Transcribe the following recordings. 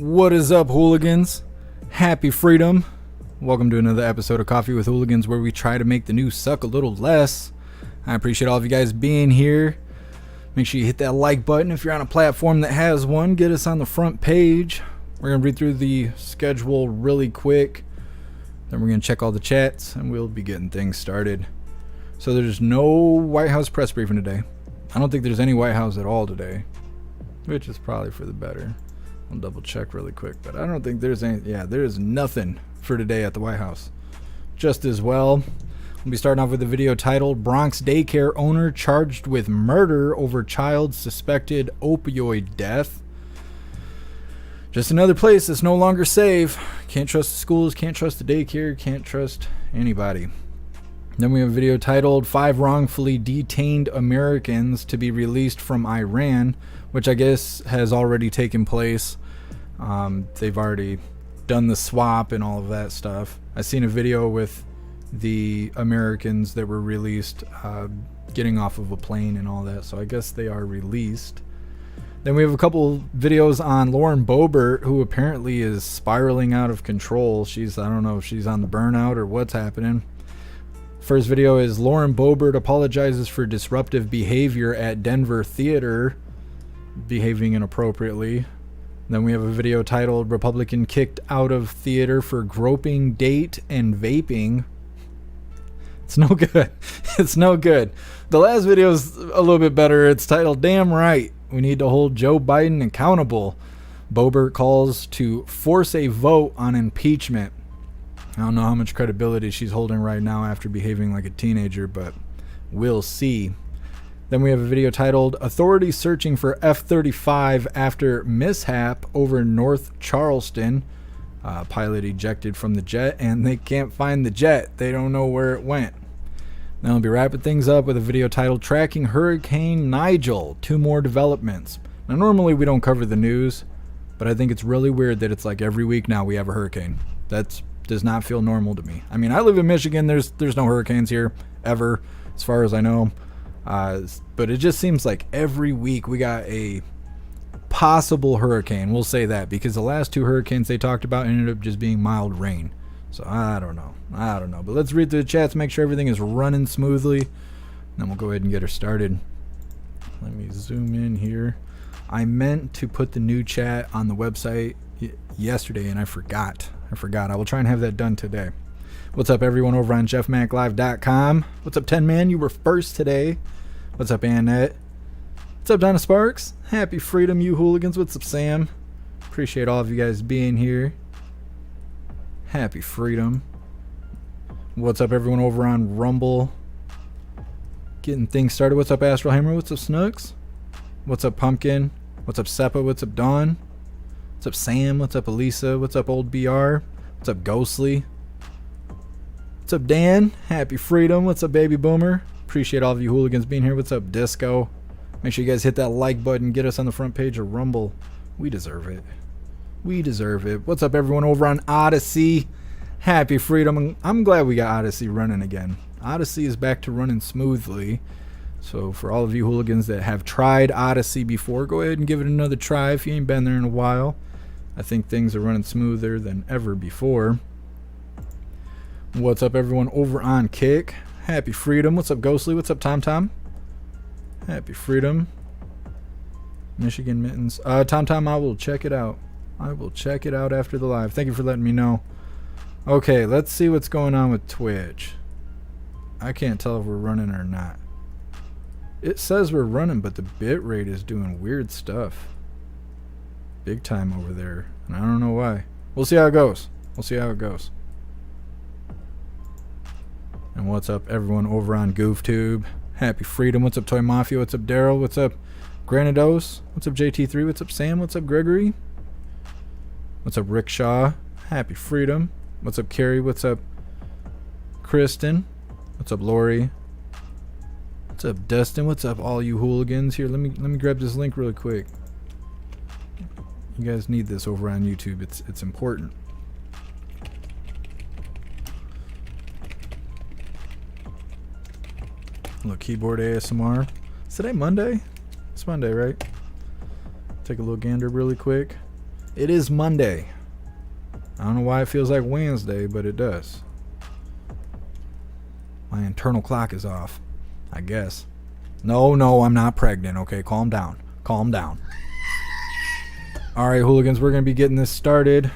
What is up, hooligans? Happy freedom. Welcome to another episode of Coffee with Hooligans, where we try to make the news suck a little less. I appreciate all of you guys being here. Make sure you hit that like button if you're on a platform that has one. Get us on the front page. We're going to read through the schedule really quick. Then we're going to check all the chats, and we'll be getting things started. So there's no White House press briefing today. I don't think there's any White House at all today, which is probably for the better. I'll double check really quick, but I don't think there's any. Yeah, there is nothing for today at the White House. Just as well, we'll be starting off with a video titled Bronx Daycare Owner Charged with Murder Over Child's Suspected Opioid Death. Just another place that's no longer safe. Can't trust the schools, can't trust the daycare, can't trust anybody. Then we have a video titled 5 Wrongfully Detained Americans to be Released from Iran, which I guess has already taken place. They've already done the swap and all of that stuff. I seen a video with the Americans that were released getting off of a plane and all that, so I guess they are released. Then we have a couple videos on Lauren Boebert, who apparently is spiraling out of control. I don't know if she's on the burnout or what's happening. First video is Lauren Boebert apologizes for disruptive behavior at Denver theater, behaving inappropriately. Then we have a video titled Republican Kicked Out of Theater for Groping, Date, and Vaping. It's no good. It's no good. The last video is a little bit better. It's titled Damn Right, We Need to Hold Joe Biden Accountable. Boebert calls to force a vote on impeachment. I don't know how much credibility she's holding right now after behaving like a teenager, but we'll see. Then we have a video titled Authorities Searching for F-35 After Mishap Over North Charleston. Pilot ejected from the jet, and they can't find the jet. They don't know where it went. Then we'll be wrapping things up with a video titled Tracking Hurricane Nigel. 2 more developments. Now, normally we don't cover the news, but I think it's really weird that it's like every week now we have a hurricane. That does not feel normal to me. I mean, I live in Michigan. There's no hurricanes here ever, as far as I know. But it just seems like every week we got a possible hurricane. We'll say that because the last 2 hurricanes they talked about ended up just being mild rain. So I don't know. But let's read through the chats, make sure everything is running smoothly. Then we'll go ahead and get her started. Let me zoom in here. I meant to put the new chat on the website yesterday, and I forgot. I will try and have that done today. What's up, everyone over on jeffmaclive.com? What's up, 10 Man? You were first today. What's up, Annette? What's up, Donna Sparks? Happy freedom, you hooligans. What's up, Sam? Appreciate all of you guys being here. Happy freedom. What's up, everyone over on Rumble? Getting things started. What's up, Astral Hammer? What's up, Snooks? What's up, Pumpkin? What's up, Seppa? What's up, Dawn? What's up, Sam? What's up, Elisa? What's up, Old BR? What's up, Ghostly? What's up, Dan? Happy freedom. What's up, Baby Boomer? Appreciate all of you hooligans being here. What's up, Disco? Make sure you guys hit that like button. Get us on the front page of Rumble. We deserve it. We deserve it. What's up, everyone over on Odyssey? Happy freedom. I'm glad we got Odyssey running again. Odyssey is back to running smoothly. So for all of you hooligans that have tried Odyssey before, go ahead and give it another try if you ain't been there in a while. I think things are running smoother than ever before. What's up, everyone over on Kick? Happy freedom. What's up, Ghostly? What's up, Tom Tom? Happy freedom. Michigan Mittens. Tom Tom, I will check it out. I will check it out after the live. Thank you for letting me know. Okay, let's see what's going on with Twitch. I can't tell if we're running or not. It says we're running, but the bitrate is doing weird stuff. Big time over there. And I don't know why. We'll see how it goes. And what's up, everyone over on GoofTube? Happy freedom. What's up, Toy Mafia? What's up, Daryl? What's up, Granados? What's up, JT3? What's up, Sam? What's up, Gregory? What's up, Rickshaw? Happy freedom. What's up, Carrie? What's up, Kristen? What's up, Lori? What's up, Dustin? What's up, all you hooligans? Here, let me grab this link really quick. You guys need this over on YouTube. It's important. Look, keyboard ASMR. Is today Monday? It's Monday, right? Take a little gander really quick. It is Monday. I don't know why it feels like Wednesday, but it does. My internal clock is off, I guess. No, I'm not pregnant. Okay, calm down. Calm down. All right, hooligans, we're going to be getting this started.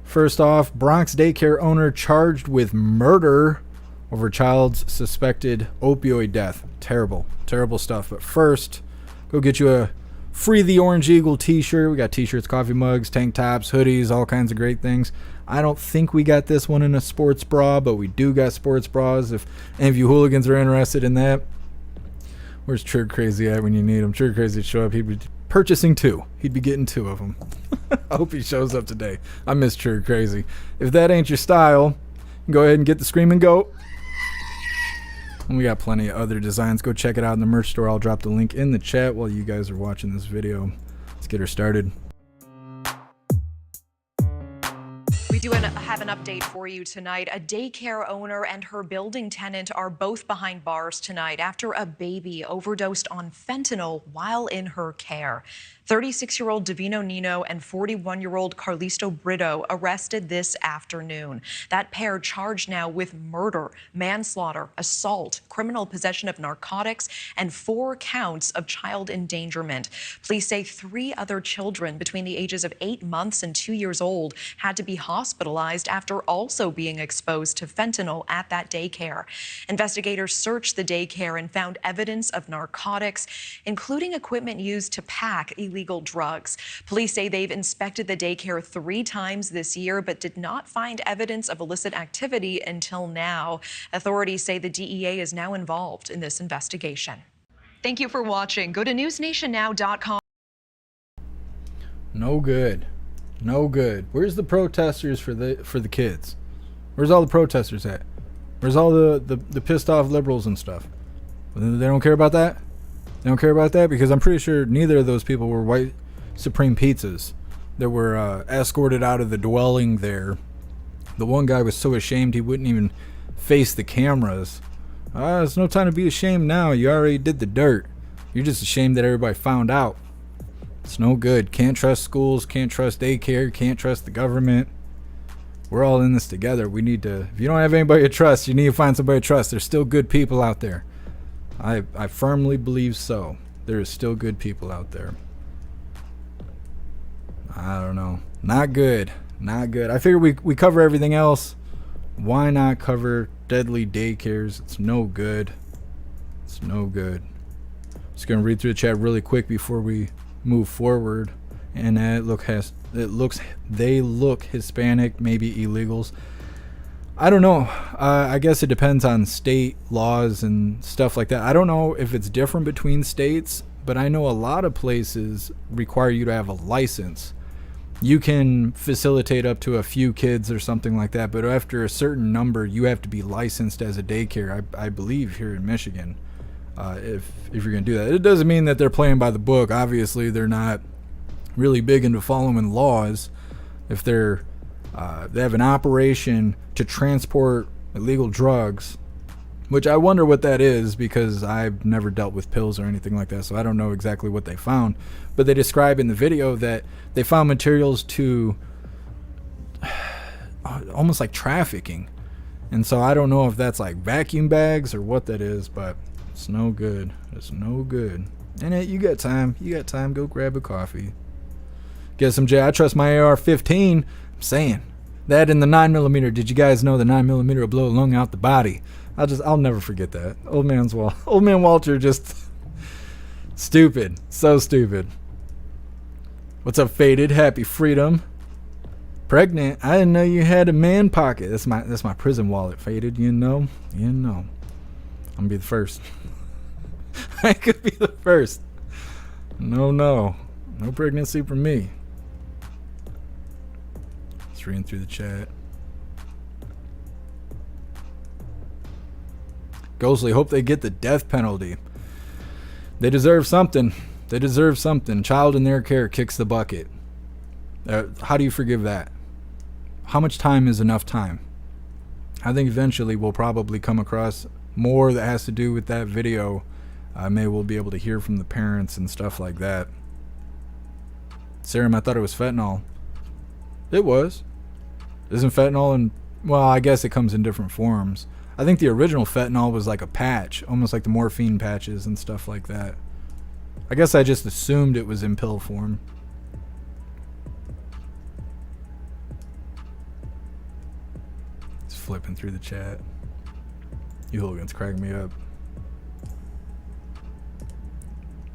First off, Bronx daycare owner charged with murder over child's suspected opioid death. Terrible, terrible stuff. But first, go get you a Free the Orange Eagle t-shirt. We got t-shirts, coffee mugs, tank tops, hoodies, all kinds of great things. I don't think we got this one in a sports bra, but we do got sports bras. If any of you hooligans are interested in that, where's Church Crazy at when you need him? Church Crazy would show up. He'd be purchasing 2. He'd be getting 2 of them. I hope he shows up today. I miss Church Crazy. If that ain't your style, go ahead and get the Screaming Goat. And we got plenty of other designs. Go check it out in the merch store. I'll drop the link in the chat while you guys are watching this video. Let's get her started. We do have an update for you tonight. A daycare owner and her building tenant are both behind bars tonight after a baby overdosed on fentanyl while in her care. 36-year-old Davino Nino and 41-year-old Carlisto Brito arrested this afternoon. That pair charged now with murder, manslaughter, assault, criminal possession of narcotics, and 4 counts of child endangerment. Police say 3 other children between the ages of 8 months and 2 years old had to be hospitalized after also being exposed to fentanyl at that daycare. Investigators searched the daycare and found evidence of narcotics, including equipment used to pack illegal drugs. Police say they've inspected the daycare 3 times this year, but did not find evidence of illicit activity until now. Authorities say the DEA is now involved in this investigation. Thank you for watching. Go to newsnationnow.com. No good. No good. Where's the protesters for the kids? Where's all the protesters at? Where's all the pissed off liberals and stuff? They don't care about that? They don't care about that? Because I'm pretty sure neither of those people were white supreme pizzas that were escorted out of the dwelling there. The one guy was so ashamed he wouldn't even face the cameras. It's no time to be ashamed now. You already did the dirt. You're just ashamed that everybody found out. It's no good. Can't trust schools, can't trust daycare, can't trust the government. We're all in this together. We need to, if you don't have anybody to trust, you need to find somebody to trust. There's still good people out there. I firmly believe so. There is still good people out there. I don't know. Not good. Not good. I figure we cover everything else. Why not cover deadly daycares? It's no good. It's no good. Just gonna read through the chat really quick before we move forward. And they look Hispanic, maybe illegals. I don't know. I guess it depends on state laws and stuff like that. I don't know if it's different between states, but I know a lot of places require you to have a license. You can facilitate up to a few kids or something like that, but after a certain number, you have to be licensed as a daycare, I believe, here in Michigan, if you're going to do that. It doesn't mean that they're playing by the book. Obviously, they're not really big into following laws. If they have an operation to transport illegal drugs, which I wonder what that is, because I've never dealt with pills or anything like that, so I don't know exactly what they found. But they describe in the video that they found materials to almost like trafficking. And so I don't know if that's like vacuum bags or what that is, but it's no good. It's no good. And you got time. You got time. Go grab a coffee. Get some J. I trust my AR-15. I'm saying. That in the 9mm. Did you guys know the 9mm will blow a lung out the body? I'll never forget that. Old man Walter just stupid. So stupid. What's up, Faded? Happy freedom. Pregnant. I didn't know you had a man pocket. That's my prison wallet, Faded. You know. I'm gonna be the first. I could be the first. No pregnancy for me. Just reading through the chat. Ghostly, hope they get the death penalty. They deserve something. They deserve something. Child in their care kicks the bucket. How do you forgive that? How much time is enough time? I think eventually we'll probably come across more that has to do with that video. Maybe we'll be able to hear from the parents and stuff like that. Serum, I thought it was fentanyl. It was. Isn't fentanyl in... Well, I guess it comes in different forms. I think the original fentanyl was like a patch, almost like the morphine patches and stuff like that. I guess I just assumed it was in pill form. Just flipping through the chat. You hooligans crack me up.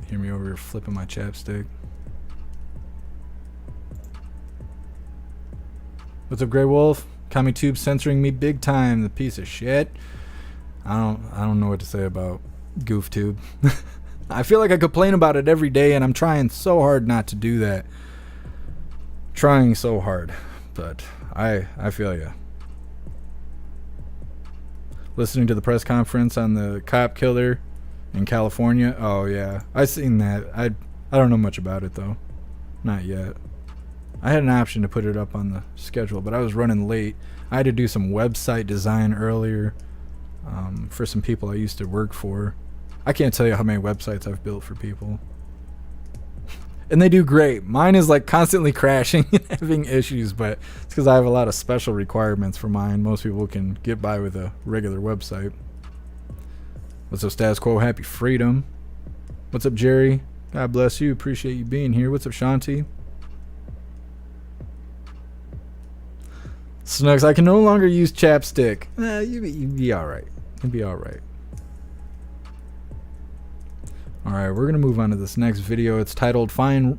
Hear me over here flipping my chapstick. What's up, Grey Wolf? CommuTube censoring me big time, the piece of shit. I don't know what to say about GoofTube. I feel like I complain about it every day, and I'm trying so hard not to do that. Trying so hard, but I feel ya. Listening to the press conference on the cop killer in California. Oh yeah, I seen that. I don't know much about it though, not yet. I had an option to put it up on the schedule, but I was running late. I had to do some website design earlier for some people I used to work for. I can't tell you how many websites I've built for people. And they do great. Mine is like constantly crashing and having issues, but it's because I have a lot of special requirements for mine. Most people can get by with a regular website. What's up, Status Quo? Happy freedom. What's up, Jerry? God bless you. Appreciate you being here. What's up, Shanti? Snugs, I can no longer use chapstick. You'd be alright. You'd be alright. Alright, we're going to move on to this next video. It's titled Fine.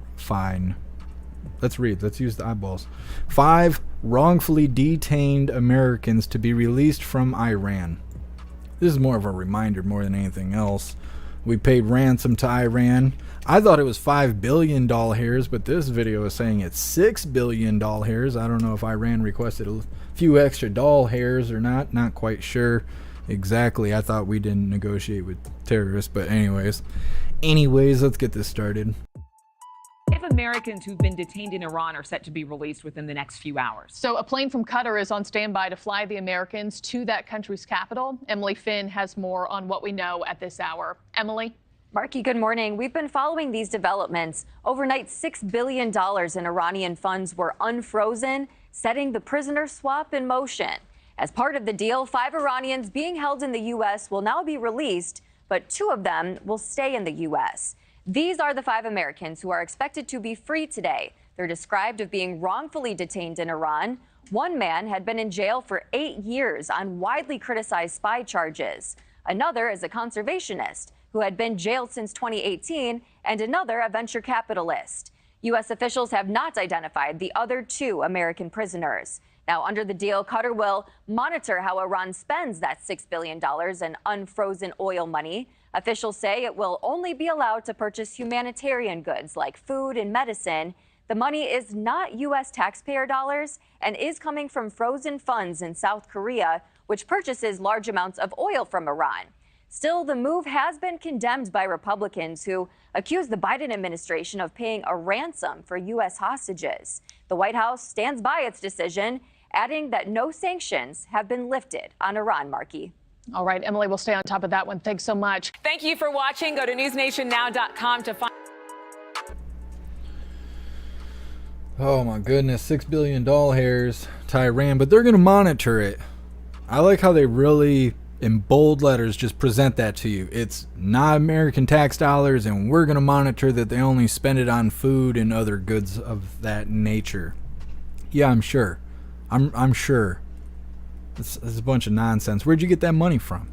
Let's read. Let's use the eyeballs. 5 wrongfully detained Americans to be released from Iran. This is more of a reminder more than anything else. We paid ransom to Iran. I thought it was $5 billion hairs, but this video is saying it's $6 billion hairs. I don't know if Iran requested a few extra doll hairs or not. Not quite sure exactly. I thought we didn't negotiate with terrorists, but anyways, let's get this started. Americans who've been detained in Iran are set to be released within the next few hours. So a plane from Qatar is on standby to fly the Americans to that country's capital. Emily Finn has more on what we know at this hour. Emily? Marky, good morning. We've been following these developments. Overnight, $6 billion in Iranian funds were unfrozen, setting the prisoner swap in motion. As part of the deal, 5 Iranians being held in the U.S. will now be released, but 2 of them will stay in the U.S. These are the 5 Americans who are expected to be free today. They're described of being wrongfully detained in Iran. One man had been in jail for 8 years on widely criticized spy charges. Another is a conservationist who had been jailed since 2018, and another a venture capitalist. U.S. officials have not identified the other 2 American prisoners. Now, under the deal, Qatar will monitor how Iran spends that $6 billion in unfrozen oil money. Officials say it will only be allowed to purchase humanitarian goods like food and medicine. The money is not U.S. taxpayer dollars and is coming from frozen funds in South Korea, which purchases large amounts of oil from Iran. Still, the move has been condemned by Republicans who accuse the Biden administration of paying a ransom for U.S. hostages. The White House stands by its decision, adding that no sanctions have been lifted on Iran, Marky. All right, Emily, we'll stay on top of that one. Thanks so much. Thank you for watching. Go to newsnationnow.com to find. Oh my goodness, $6 billion hairs to Iran, but they're going to monitor it. I like how they really, in bold letters, just present that to you. It's not American tax dollars, and we're going to monitor that they only spend it on food and other goods of that nature. Yeah, I'm sure. I'm sure. It's a bunch of nonsense. Where'd you get that money from?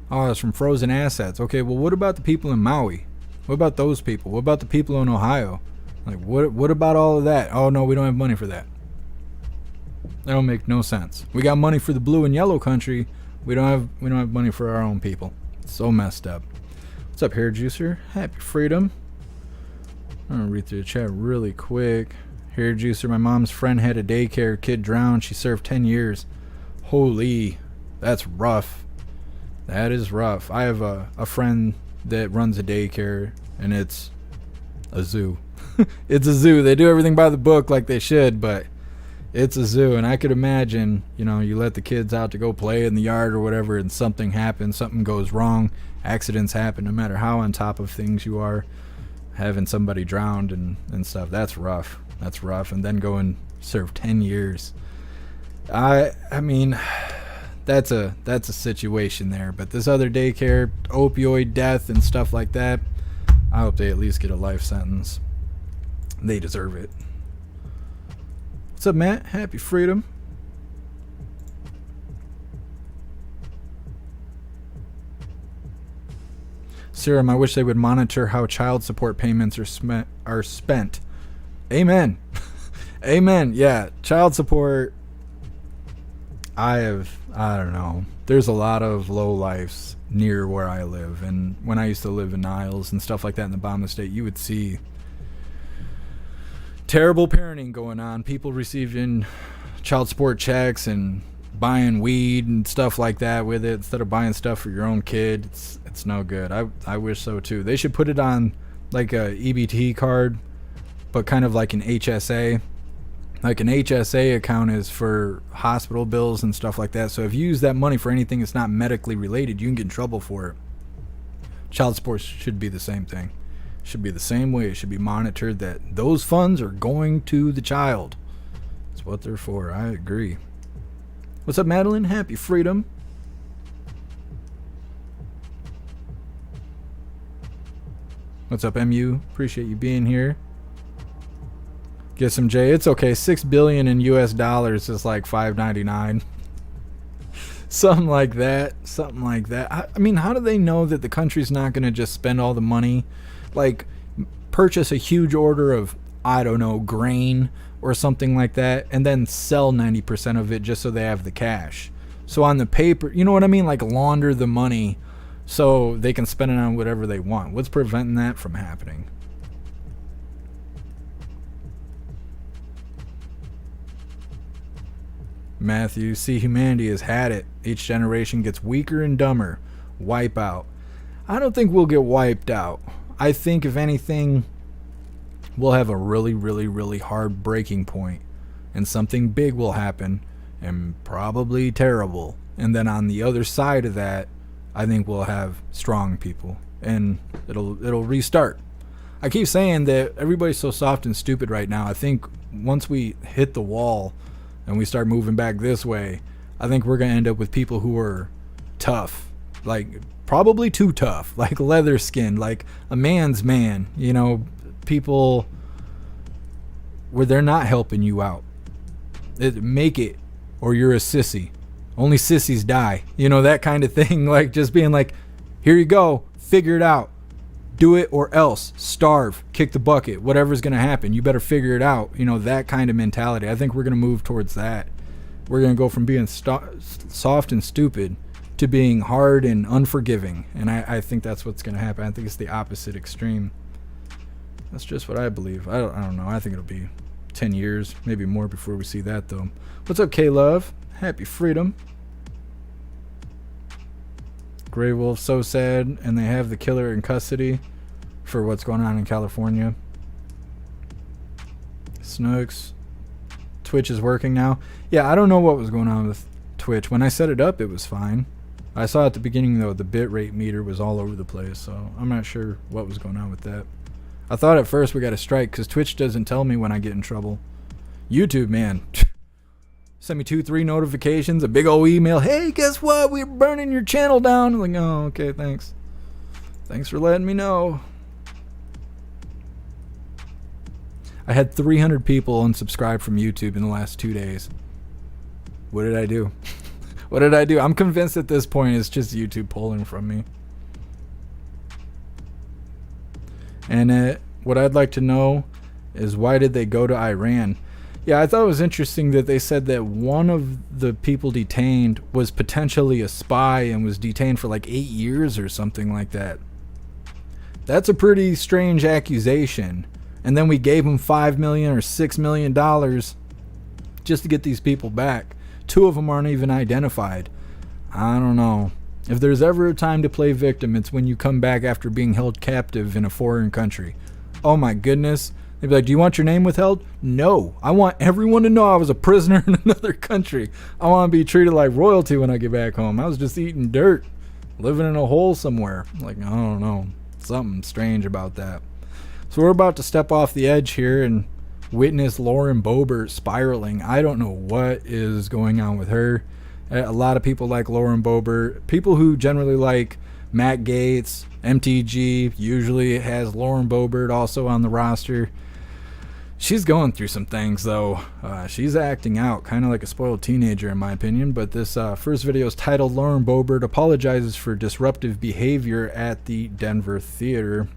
Oh, it's from frozen assets. Okay, well, what about the people in Maui? What about those people? What about the people in Ohio? Like, what about all of that? Oh, no, we don't have money for that. That don't make no sense. We got money for the blue and yellow country. We don't have money for our own people. It's so messed up. What's up, Hair Juicer? Happy freedom. I'm gonna read through the chat really quick. Hair Juicer, my mom's friend had a daycare kid drowned. She served 10 years. Holy, that's rough. That is rough. I have a friend that runs a daycare, and it's a zoo. It's a zoo. They do everything by the book like they should, but it's a zoo. And I could imagine, you know, you let the kids out to go play in the yard or whatever, and something happens, something goes wrong, accidents happen, no matter how on top of things you are. having somebody drowned and stuff. That's rough. That's rough. And then go and serve 10 years. I mean, that's a situation there. But this other daycare, opioid death and stuff like that, I hope they at least get a life sentence. They deserve it. What's up, Matt? Happy freedom. Serum, I wish they would monitor how child support payments are spent. Amen. Amen. Yeah, child support. I don't know. There's a lot of low lifes near where I live. And when I used to live in Niles and stuff like that in the bottom of the state, you would see terrible parenting going on. People receiving child support checks and buying weed and stuff like that with it instead of buying stuff for your own kid. It's no good. I wish so too. They should put it on like a EBT card, but kind of like an HSA. Like an HSA account is for hospital bills and stuff like that. So if you use that money for anything that's not medically related, you can get in trouble for it. Child support should be the same thing. Should be the same way. It should be monitored that those funds are going to the child. That's what they're for. I agree. What's up, Madeline? Happy freedom. What's up, MU? Appreciate you being here. Get some J. It's okay. $6 billion in US dollars is like $5.99. Something like that. Something like that. I mean, how do they know that the country's not going to just spend all the money? Like, purchase a huge order of, I don't know, grain or something like that, and then sell 90% of it just so they have the cash. So on the paper, you know what I mean? Like, launder the money so they can spend it on whatever they want. What's preventing that from happening? Matthew, see, humanity has had it. Each generation gets weaker and dumber. Wipe out. I don't think we'll get wiped out. I think, if anything, we'll have a really, really, really hard breaking point, and something big will happen, and probably terrible. And then on the other side of that, I think we'll have strong people, and it'll restart. I keep saying that everybody's so soft and stupid right now. I think once we hit the wall and we start moving back this way, I think we're going to end up with people who are tough, like probably too tough, like leather skinned, like a man's man, you know, people where they're not helping you out. Make it, or you're a sissy. Only sissies die, you know, that kind of thing. Like, just being like, here you go, figure it out, do it or else, starve, kick the bucket, whatever's going to happen, you better figure it out, you know, that kind of mentality. I think we're going to move towards that. We're going to go from being soft and stupid to being hard and unforgiving, and I think that's what's going to happen. I think it's the opposite extreme. That's just what I believe. I don't know. I think it'll be 10 years, maybe more, before we see that, though. What's up, K-Love? Happy freedom. Grey Wolf, so sad, and they have the killer in custody for what's going on in California. Snooks. Twitch is working now. Yeah, I don't know what was going on with Twitch. When I set it up, it was fine. I saw at the beginning, though, the bitrate meter was all over the place, so I'm not sure what was going on with that. I thought at first we got a strike because Twitch doesn't tell me when I get in trouble. YouTube, man. Send me 2-3 notifications, a big old email. Hey, guess what? We're burning your channel down. I'm like, oh, okay, thanks. Thanks for letting me know. I had 300 people unsubscribe from YouTube in the last 2 days. What did I do? What did I do? I'm convinced at this point it's just YouTube pulling from me. And what I'd like to know is, why did they go to Iran? Yeah, I thought it was interesting that they said that one of the people detained was potentially a spy and was detained for like 8 years or something like that. That's a pretty strange accusation. And then we gave them $5 million or $6 million just to get these people back. 2 of them aren't even identified. I don't know. If there's ever a time to play victim, it's when you come back after being held captive in a foreign country. Oh my goodness. They'd be like, do you want your name withheld? No. I want everyone to know I was a prisoner in another country. I want to be treated like royalty when I get back home. I was just eating dirt, living in a hole somewhere. Like, I don't know. Something strange about that. So we're about to step off the edge here and witness Lauren Boebert spiraling. I don't know what is going on with her. A lot of people like Lauren Boebert. People who generally like Matt Gaetz, MTG, usually has Lauren Boebert also on the roster. She's going through some things, though. She's acting out, kind of like a spoiled teenager, in my opinion. But this first video is titled Lauren Boebert Apologizes for Disruptive Behavior at the Denver Theater.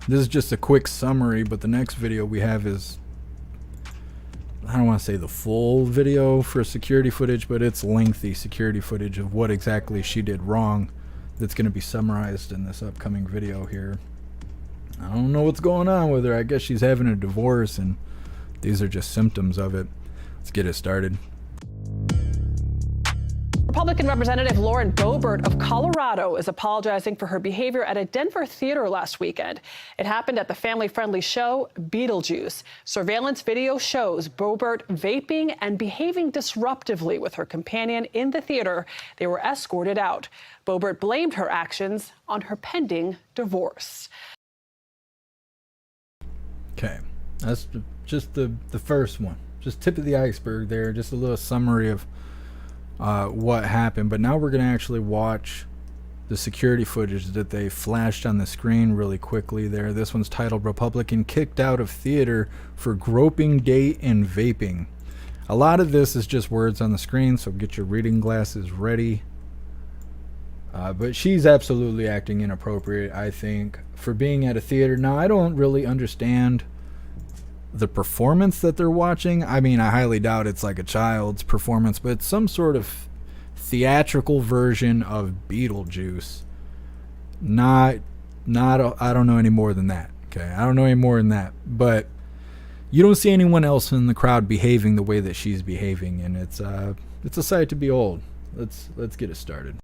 This is just a quick summary, but the next video we have is, I don't want to say the full video for security footage, but it's lengthy security footage of what exactly she did wrong that's going to be summarized in this upcoming video here. I don't know what's going on with her. I guess she's having a divorce, and these are just symptoms of it. Let's get it started. Republican Representative Lauren Boebert of Colorado is apologizing for her behavior at a Denver theater last weekend. It happened at the family-friendly show Beetlejuice. Surveillance video shows Boebert vaping and behaving disruptively with her companion in the theater. They were escorted out. Boebert blamed her actions on her pending divorce. Okay, that's just the first one. Just tip of the iceberg there. Just a little summary of what happened. But now we're going to actually watch the security footage that they flashed on the screen really quickly there. This one's titled Republican Kicked Out of Theater for Groping Date and Vaping. A lot of this is just words on the screen, so get your reading glasses ready. But she's absolutely acting inappropriate, I think, for being at a theater. Now, I don't really understand the performance that they're watching. I mean, I highly doubt it's like a child's performance, but it's some sort of theatrical version of Beetlejuice. I don't know any more than that. Okay, I don't know any more than that. But you don't see anyone else in the crowd behaving the way that she's behaving, and it's a sight to behold. Let's get it started.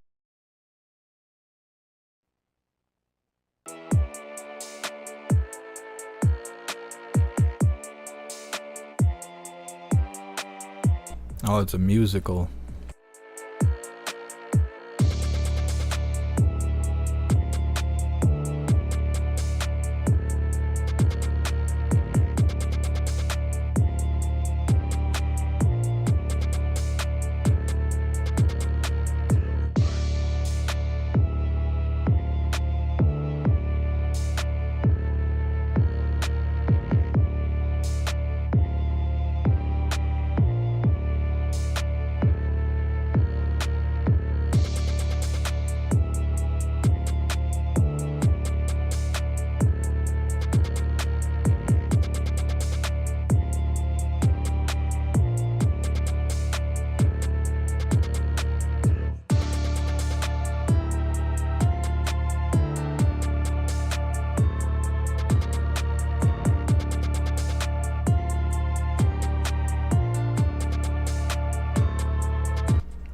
Oh, it's a musical.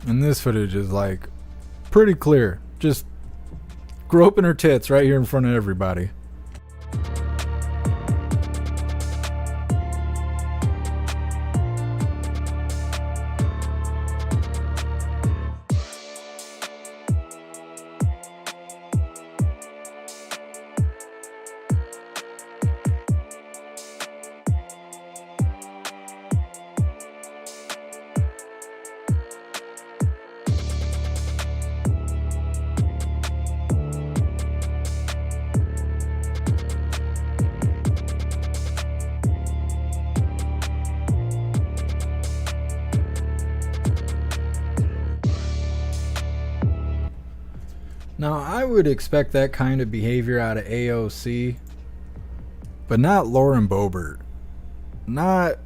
And this footage is like pretty clear. Just groping her tits right here in front of everybody. Now, I would expect that kind of behavior out of AOC, but not Lauren Boebert. Not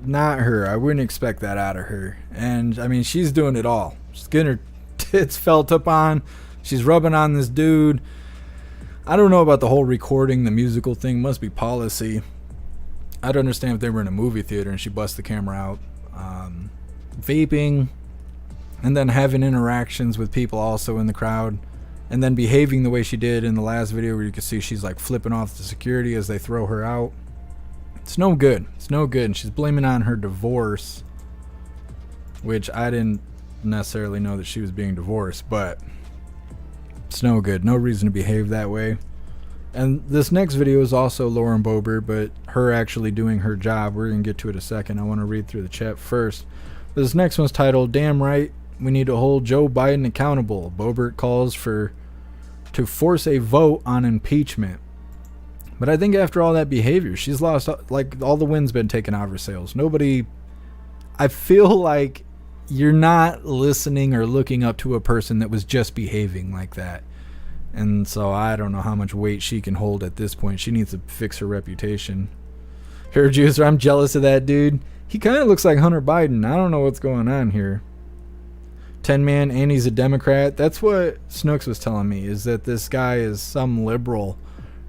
her. I wouldn't expect that out of her. And, I mean, she's doing it all. She's getting her tits felt up on. She's rubbing on this dude. I don't know about the whole recording the musical thing. Must be policy. I'd understand if they were in a movie theater and she busts the camera out. Vaping, and then having interactions with people also in the crowd, and then behaving the way she did in the last video where you can see she's like flipping off the security as they throw her out. It's no good. It's no good. And she's blaming on her divorce, which I didn't necessarily know that she was being divorced, but it's no good. No reason to behave that way. And this next video is also Lauren Boebert, but her actually doing her job. We're going to get to it in a second. I want to read through the chat first. This next one's titled, "Damn right, we need to hold Joe Biden accountable. Boebert calls to force a vote on impeachment." But I think after all that behavior, she's lost, like, all the wind's been taken out of her sails. I feel like you're not listening or looking up to a person that was just behaving like that. And so I don't know how much weight she can hold at this point. She needs to fix her reputation. Hair juicer, I'm jealous of that dude. He kind of looks like Hunter Biden. I don't know what's going on here. 10-man, and he's a Democrat. That's what Snooks was telling me, is that this guy is some liberal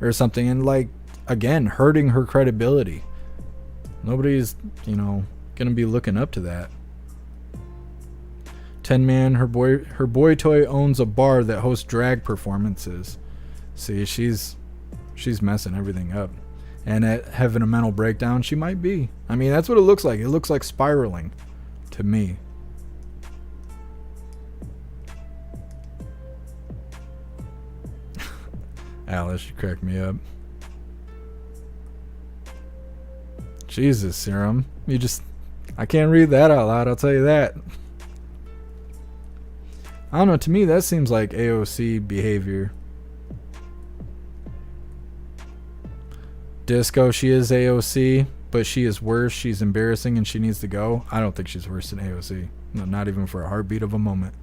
or something. And, like, again, hurting her credibility. Nobody's, going to be looking up to that. 10-man, her boy toy owns a bar that hosts drag performances. See, she's messing everything up. And having a mental breakdown, she might be. I mean, that's what it looks like. It looks like spiraling to me. Alice, you cracked me up. Jesus, Serum. I can't read that out loud, I'll tell you that. I don't know, to me that seems like AOC behavior. Disco, she is AOC, but she is worse. She's embarrassing and she needs to go. I don't think she's worse than AOC. No, not even for a heartbeat of a moment.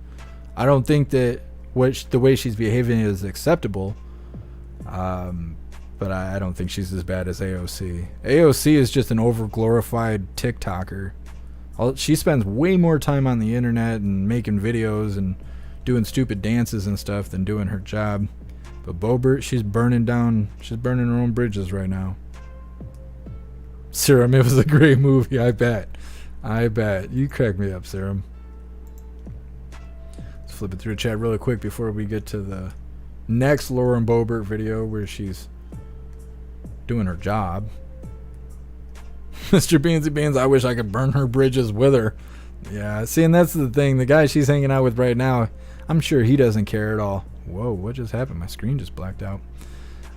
I don't think that the way she's behaving is acceptable. But I don't think she's as bad as AOC. AOC is just an overglorified TikToker. She spends way more time on the internet and making videos and doing stupid dances and stuff than doing her job. But Boebert, she's burning her own bridges right now. Serum, it was a great movie, I bet. You crack me up, Serum. Let's flip it through the chat really quick before we get to the next Lauren Boebert video where she's doing her job. Mr. Beansy Beans, I wish I could burn her bridges with her. Yeah, see, and that's the thing. The guy she's hanging out with right now, I'm sure he doesn't care at all. Whoa, what just happened? My screen just blacked out.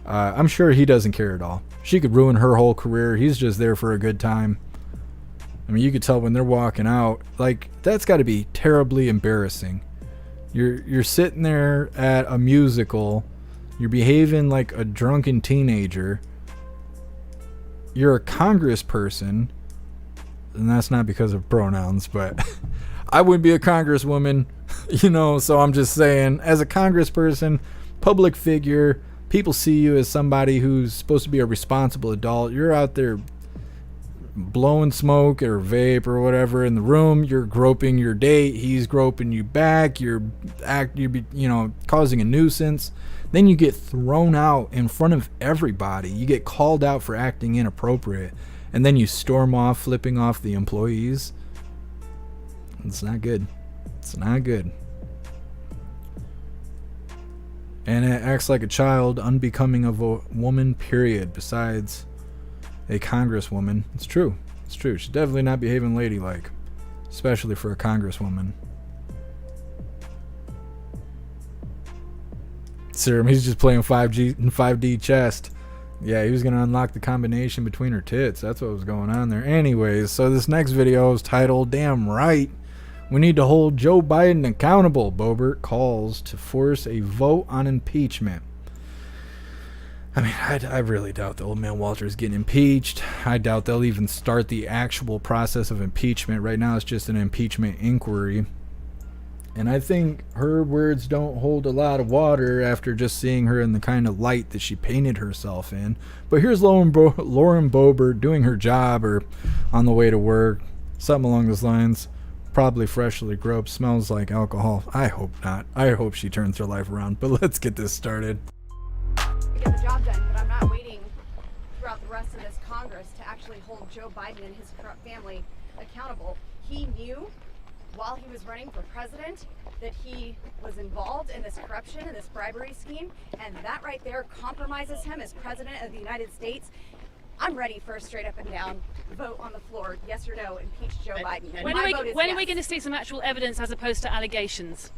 I'm sure he doesn't care at all. She could ruin her whole career. He's just there for a good time. I mean, you could tell when they're walking out. Like, that's got to be terribly embarrassing. You're sitting there at a musical. You're behaving like a drunken teenager. You're a congressperson. And that's not because of pronouns, but I wouldn't be a congresswoman, so I'm just saying, as a congressperson, public figure, people see you as somebody who's supposed to be a responsible adult. You're out there blowing smoke or vape or whatever in the room. You're groping your date. He's groping you back. You're causing a nuisance. Then you get thrown out in front of everybody. You get called out for acting inappropriate. And then you storm off, flipping off the employees. It's not good. It's not good. And it acts like a child, unbecoming of a woman, period. Besides a congresswoman. It's true. It's true. She's definitely not behaving ladylike. Especially for a congresswoman. Serum, he's just playing 5D chess. Yeah, he was going to unlock the combination between her tits. That's what was going on there. Anyways, so this next video is titled, "Damn right, we need to hold Joe Biden accountable. Boebert calls to force a vote on impeachment." I mean, I really doubt the old man Walter is getting impeached. I doubt they'll even start the actual process of impeachment. Right now, it's just an impeachment inquiry. And I think her words don't hold a lot of water after just seeing her in the kind of light that she painted herself in. But here's Lauren Boebert doing her job or on the way to work. Something along those lines. Probably freshly groped. Smells like alcohol. I hope not. I hope she turns her life around. But let's get this started. To get the job done, but I'm not waiting throughout the rest of this Congress to actually hold Joe Biden and his corrupt family accountable. He knew while he was running for president that he was involved in this corruption and this bribery scheme, and that right there compromises him as president of the United States. I'm ready for a straight up and down vote on the floor, yes or no, impeach Joe Biden. When are we going to see some actual evidence as opposed to allegations?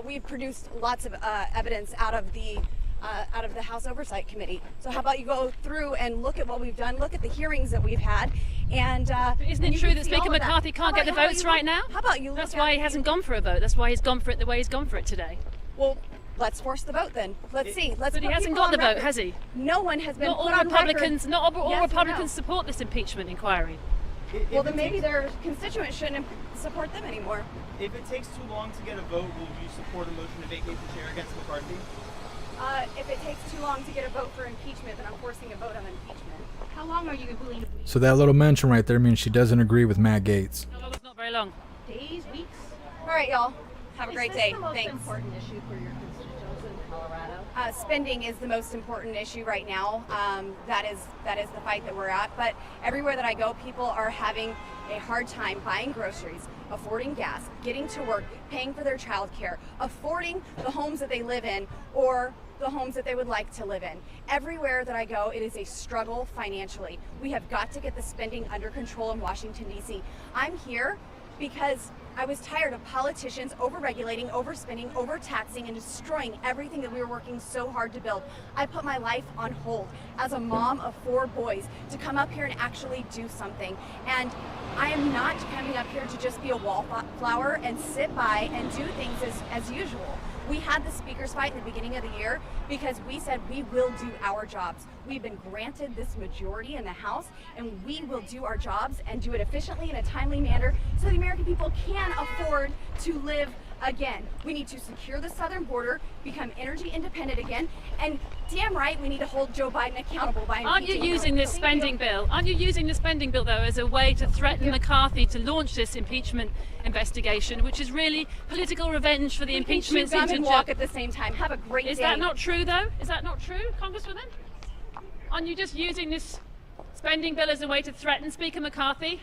We've produced lots of evidence out of the out of the House Oversight Committee. So how about you go through and look at what we've done, look at the hearings that we've had, and isn't it true that Speaker McCarthy can't get the votes right now? How about you? That's why he hasn't gone for a vote. That's why he's gone for it the way he's gone for it today. Well, let's force the vote then. Let's see. Let's. But he hasn't got the vote, has he? No one has been Not all put on Republicans. record. Not all Yes or Republicans no? support this impeachment inquiry. Well, then maybe their constituents shouldn't support them anymore. If it takes too long to get a vote, will you support a motion to vacate the chair against McCarthy? If it takes too long to get a vote for impeachment, then I'm forcing a vote on impeachment. How long are you willing to wait? So that little mention right there means she doesn't agree with Matt Gaetz. How long? It's not very long. Days, weeks. All right, y'all. Have a great day. Thanks. Important issue for your constituents in Colorado? Spending is the most important issue right now. That is the fight that we're at. But everywhere that I go, people are having a hard time buying groceries, affording gas, getting to work, paying for their childcare, affording the homes that they live in or the homes that they would like to live in. Everywhere that I go, it is a struggle financially. We have got to get the spending under control in Washington, D.C. I'm here because I was tired of politicians overregulating, overspending, overtaxing, and destroying everything that we were working so hard to build. I put my life on hold as a mom of 4 boys to come up here and actually do something. And I am not coming up here to just be a wallflower and sit by and do things as usual. We had the speakers fight in the beginning of the year because we said we will do our jobs. We've been granted this majority in the House, and we will do our jobs and do it efficiently in a timely manner so the American people can afford to live again. We need to secure the southern border, become energy independent again, and damn right we need to hold Joe Biden accountable by Aren't you impeaching using him. this spending bill? Aren't you using the spending bill though as a way to threaten McCarthy to launch this impeachment investigation, which is really political revenge for the We can chew impeachments gum into and walk at the same time. Have a great day. Is that not true though? Is that not true, Congresswoman? Aren't you just using this spending bill as a way to threaten Speaker McCarthy?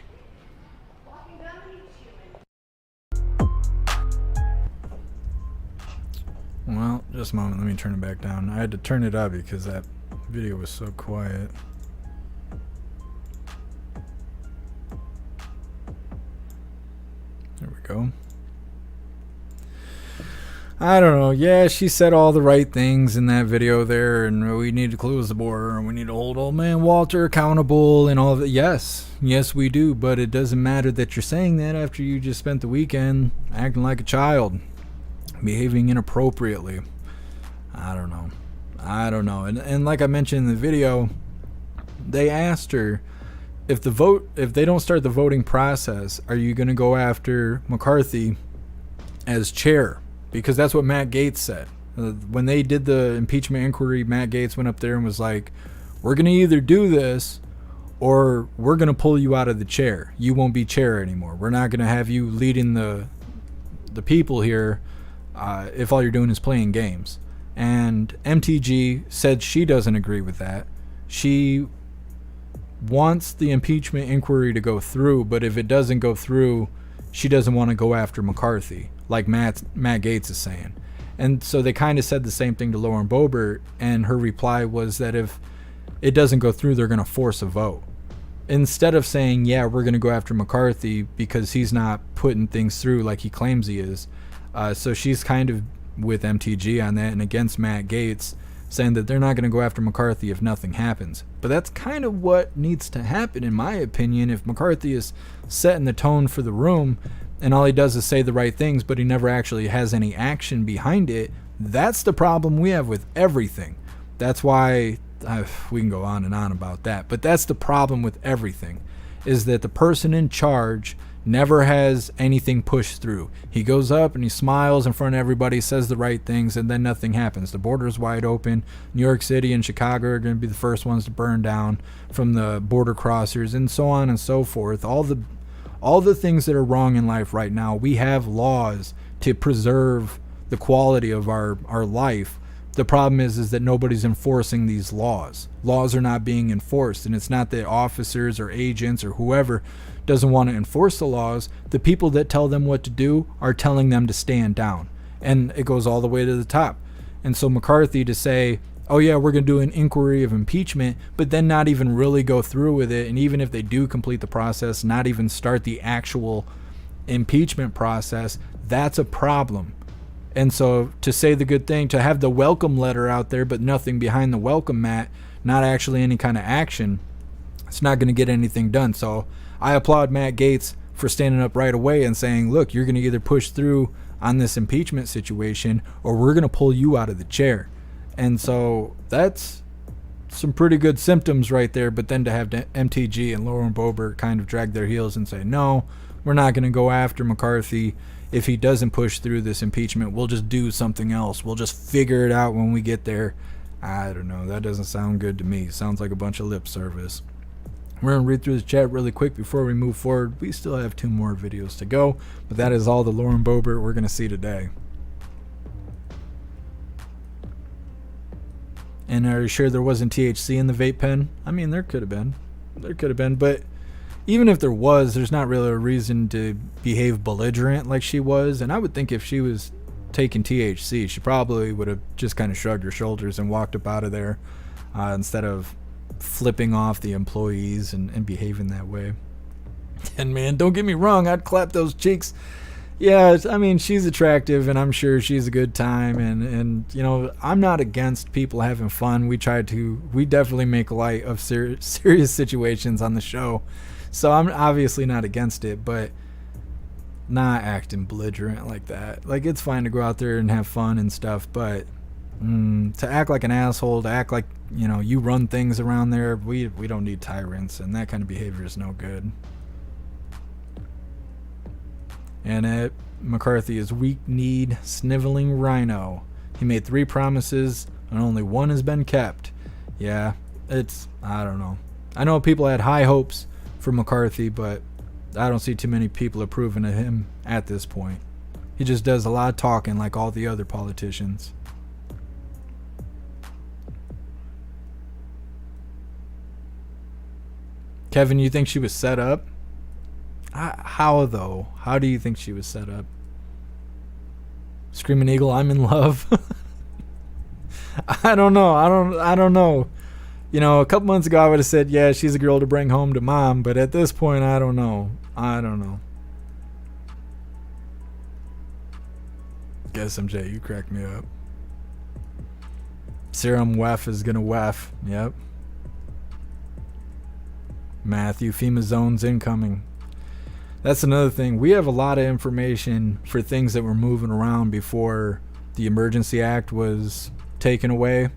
Well, just a moment. Let me turn it back down. I had to turn it up because that video was so quiet. There we go. I don't know. Yeah, she said all the right things in that video there, and we need to close the border, and we need to hold old man Walter accountable, and all of it. Yes, we do, but it doesn't matter that you're saying that after you just spent the weekend acting like a child, behaving inappropriately. I don't know. And like I mentioned in the video, they asked her if they don't start the voting process, are you going to go after McCarthy as chair? Because that's what Matt Gaetz said. When they did the impeachment inquiry, Matt Gaetz went up there and was like, we're going to either do this or we're going to pull you out of the chair. You won't be chair anymore. We're not going to have you leading the people here if all you're doing is playing games. And MTG said she doesn't agree with that. She wants the impeachment inquiry to go through, but if it doesn't go through, she doesn't want to go after McCarthy, like Matt Gaetz is saying. And so they kind of said the same thing to Lauren Boebert, and her reply was that if it doesn't go through, they're going to force a vote. Instead of saying, yeah, we're going to go after McCarthy because he's not putting things through like he claims he is. So she's kind of with MTG on that and against Matt Gaetz, saying that they're not going to go after McCarthy if nothing happens. But that's kind of what needs to happen, in my opinion. If McCarthy is setting the tone for the room and all he does is say the right things, but he never actually has any action behind it, that's the problem we have with everything. That's why we can go on and on about that. But that's the problem with everything, is that the person in charge never has anything pushed through. He goes up and he smiles in front of everybody, says the right things, and then nothing happens. The border's wide open. New York City and Chicago are going to be the first ones to burn down from the border crossers, and so on and so forth. All the things that are wrong in life right now, we have laws to preserve the quality of our life. The problem is that nobody's enforcing these laws. Laws are not being enforced, and it's not that officers or agents or whoever doesn't want to enforce the laws. The people that tell them what to do are telling them to stand down, and it goes all the way to the top. And so McCarthy to say, oh yeah, we're going to do an inquiry of impeachment, but then not even really go through with it, and even if they do complete the process, not even start the actual impeachment process, that's a problem. And so to say the good thing, to have the welcome letter out there, but nothing behind the welcome mat, not actually any kind of action, it's not going to get anything done. So I applaud Matt Gaetz for standing up right away and saying, look, you're going to either push through on this impeachment situation or we're going to pull you out of the chair. And so that's some pretty good symptoms right there. But then to have MTG and Lauren Boebert kind of drag their heels and say, no, we're not going to go after McCarthy. If he doesn't push through this impeachment, we'll just do something else. We'll just figure it out when we get there. I don't know. That doesn't sound good to me. Sounds like a bunch of lip service. We're going to read through the chat really quick before we move forward. We still have 2 more videos to go, but that is all the Lauren Boebert we're going to see today. And are you sure there wasn't THC in the vape pen? I mean, there could have been. There could have been, but even if there was, there's not really a reason to behave belligerent like she was. And I would think if she was taking THC, she probably would have just kind of shrugged her shoulders and walked up out of there instead of flipping off the employees and behaving that way. And man, don't get me wrong, I'd clap those cheeks. Yeah, I mean, she's attractive and I'm sure she's a good time, and you know, I'm not against people having fun. We definitely make light of serious situations on the show, so I'm obviously not against it, but not acting belligerent like that. Like, it's fine to go out there and have fun and stuff, but to act like an asshole, to act like, you know, you run things around there, we don't need tyrants, and that kind of behavior is no good. And McCarthy is weak-kneed, sniveling rhino. He made 3 promises, and only 1 has been kept. Yeah, I don't know. I know people had high hopes for McCarthy, but I don't see too many people approving of him at this point. He just does a lot of talking like all the other politicians. Kevin, you think she was set up? How though? How do you think she was set up? Screaming Eagle, I'm in love. I don't know. I don't know. You know, a couple months ago I would have said, yeah, she's a girl to bring home to mom, but at this point I don't know. Guess MJ, you cracked me up. Serum Wef is gonna Wef. Yep. Matthew, FEMA zones incoming. That's another thing. We have a lot of information for things that were moving around before the Emergency Act was taken away.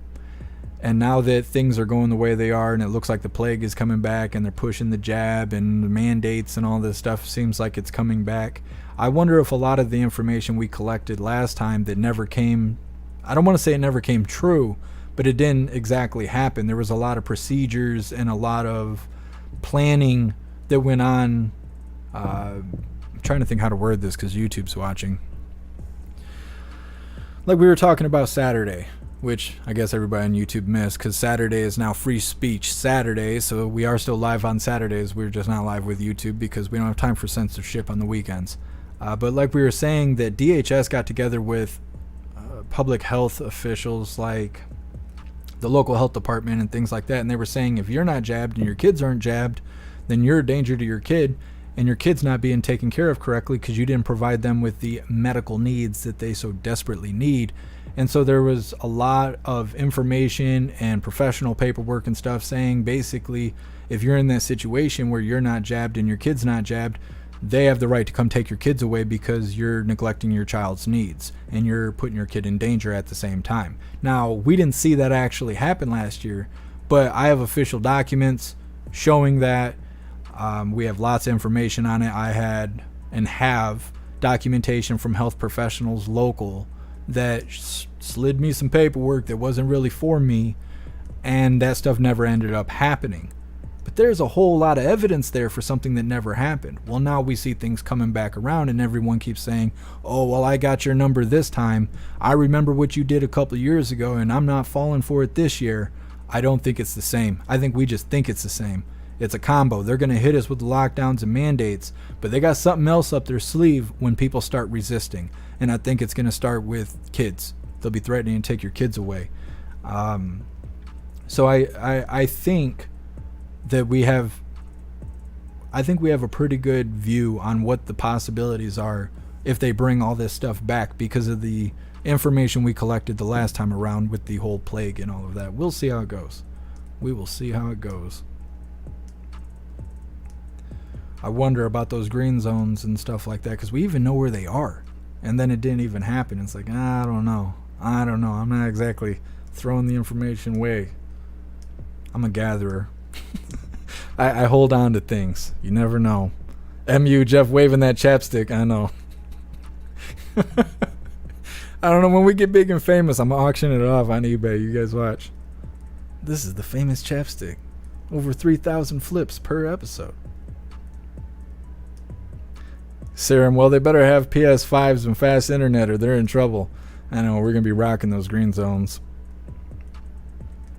And now that things are going the way they are and it looks like the plague is coming back and they're pushing the jab and the mandates and all this stuff seems like it's coming back. I wonder if a lot of the information we collected last time that never came, I don't want to say it never came true, but it didn't exactly happen. There was a lot of procedures and a lot of planning that went on. I'm trying to think how to word this because YouTube's watching. Like we were talking about Saturday, which I guess everybody on YouTube missed because Saturday is now Free Speech Saturday, so we are still live on Saturdays. We're just not live with YouTube because we don't have time for censorship on the weekends. But like we were saying, that DHS got together with public health officials like the local health department and things like that, and they were saying if you're not jabbed and your kids aren't jabbed, then you're a danger to your kid, and your kid's not being taken care of correctly because you didn't provide them with the medical needs that they so desperately need. And so there was a lot of information and professional paperwork and stuff saying basically if you're in that situation where you're not jabbed and your kid's not jabbed, they have the right to come take your kids away because you're neglecting your child's needs and you're putting your kid in danger at the same time. Now, we didn't see that actually happen last year, but I have official documents showing that. We have lots of information on it. I had and have documentation from health professionals local that slid me some paperwork that wasn't really for me, and that stuff never ended up happening. But there's a whole lot of evidence there for something that never happened. Well, now we see things coming back around and everyone keeps saying, oh, well, I got your number this time. I remember what you did a couple of years ago and I'm not falling for it this year. I don't think it's the same. I think we just think it's the same. It's a combo. They're going to hit us with the lockdowns and mandates, but they got something else up their sleeve when people start resisting. And I think it's going to start with kids. They'll be threatening to take your kids away. So I think that we have a pretty good view on what the possibilities are if they bring all this stuff back because of the information we collected the last time around with the whole plague and all of that. We'll see how it goes. We will see how it goes. I wonder about those green zones and stuff like that, because we even know where they are. And then it didn't even happen. It's like, I don't know. I'm not exactly throwing the information away. I'm a gatherer. I hold on to things. You never know. MU, Jeff waving that chapstick. I know. I don't know. When we get big and famous, I'm auctioning it off on eBay. You guys watch. This is the famous chapstick. Over 3,000 flips per episode. Serum, well, they better have PS5s and fast internet or they're in trouble. I know, we're going to be rocking those green zones.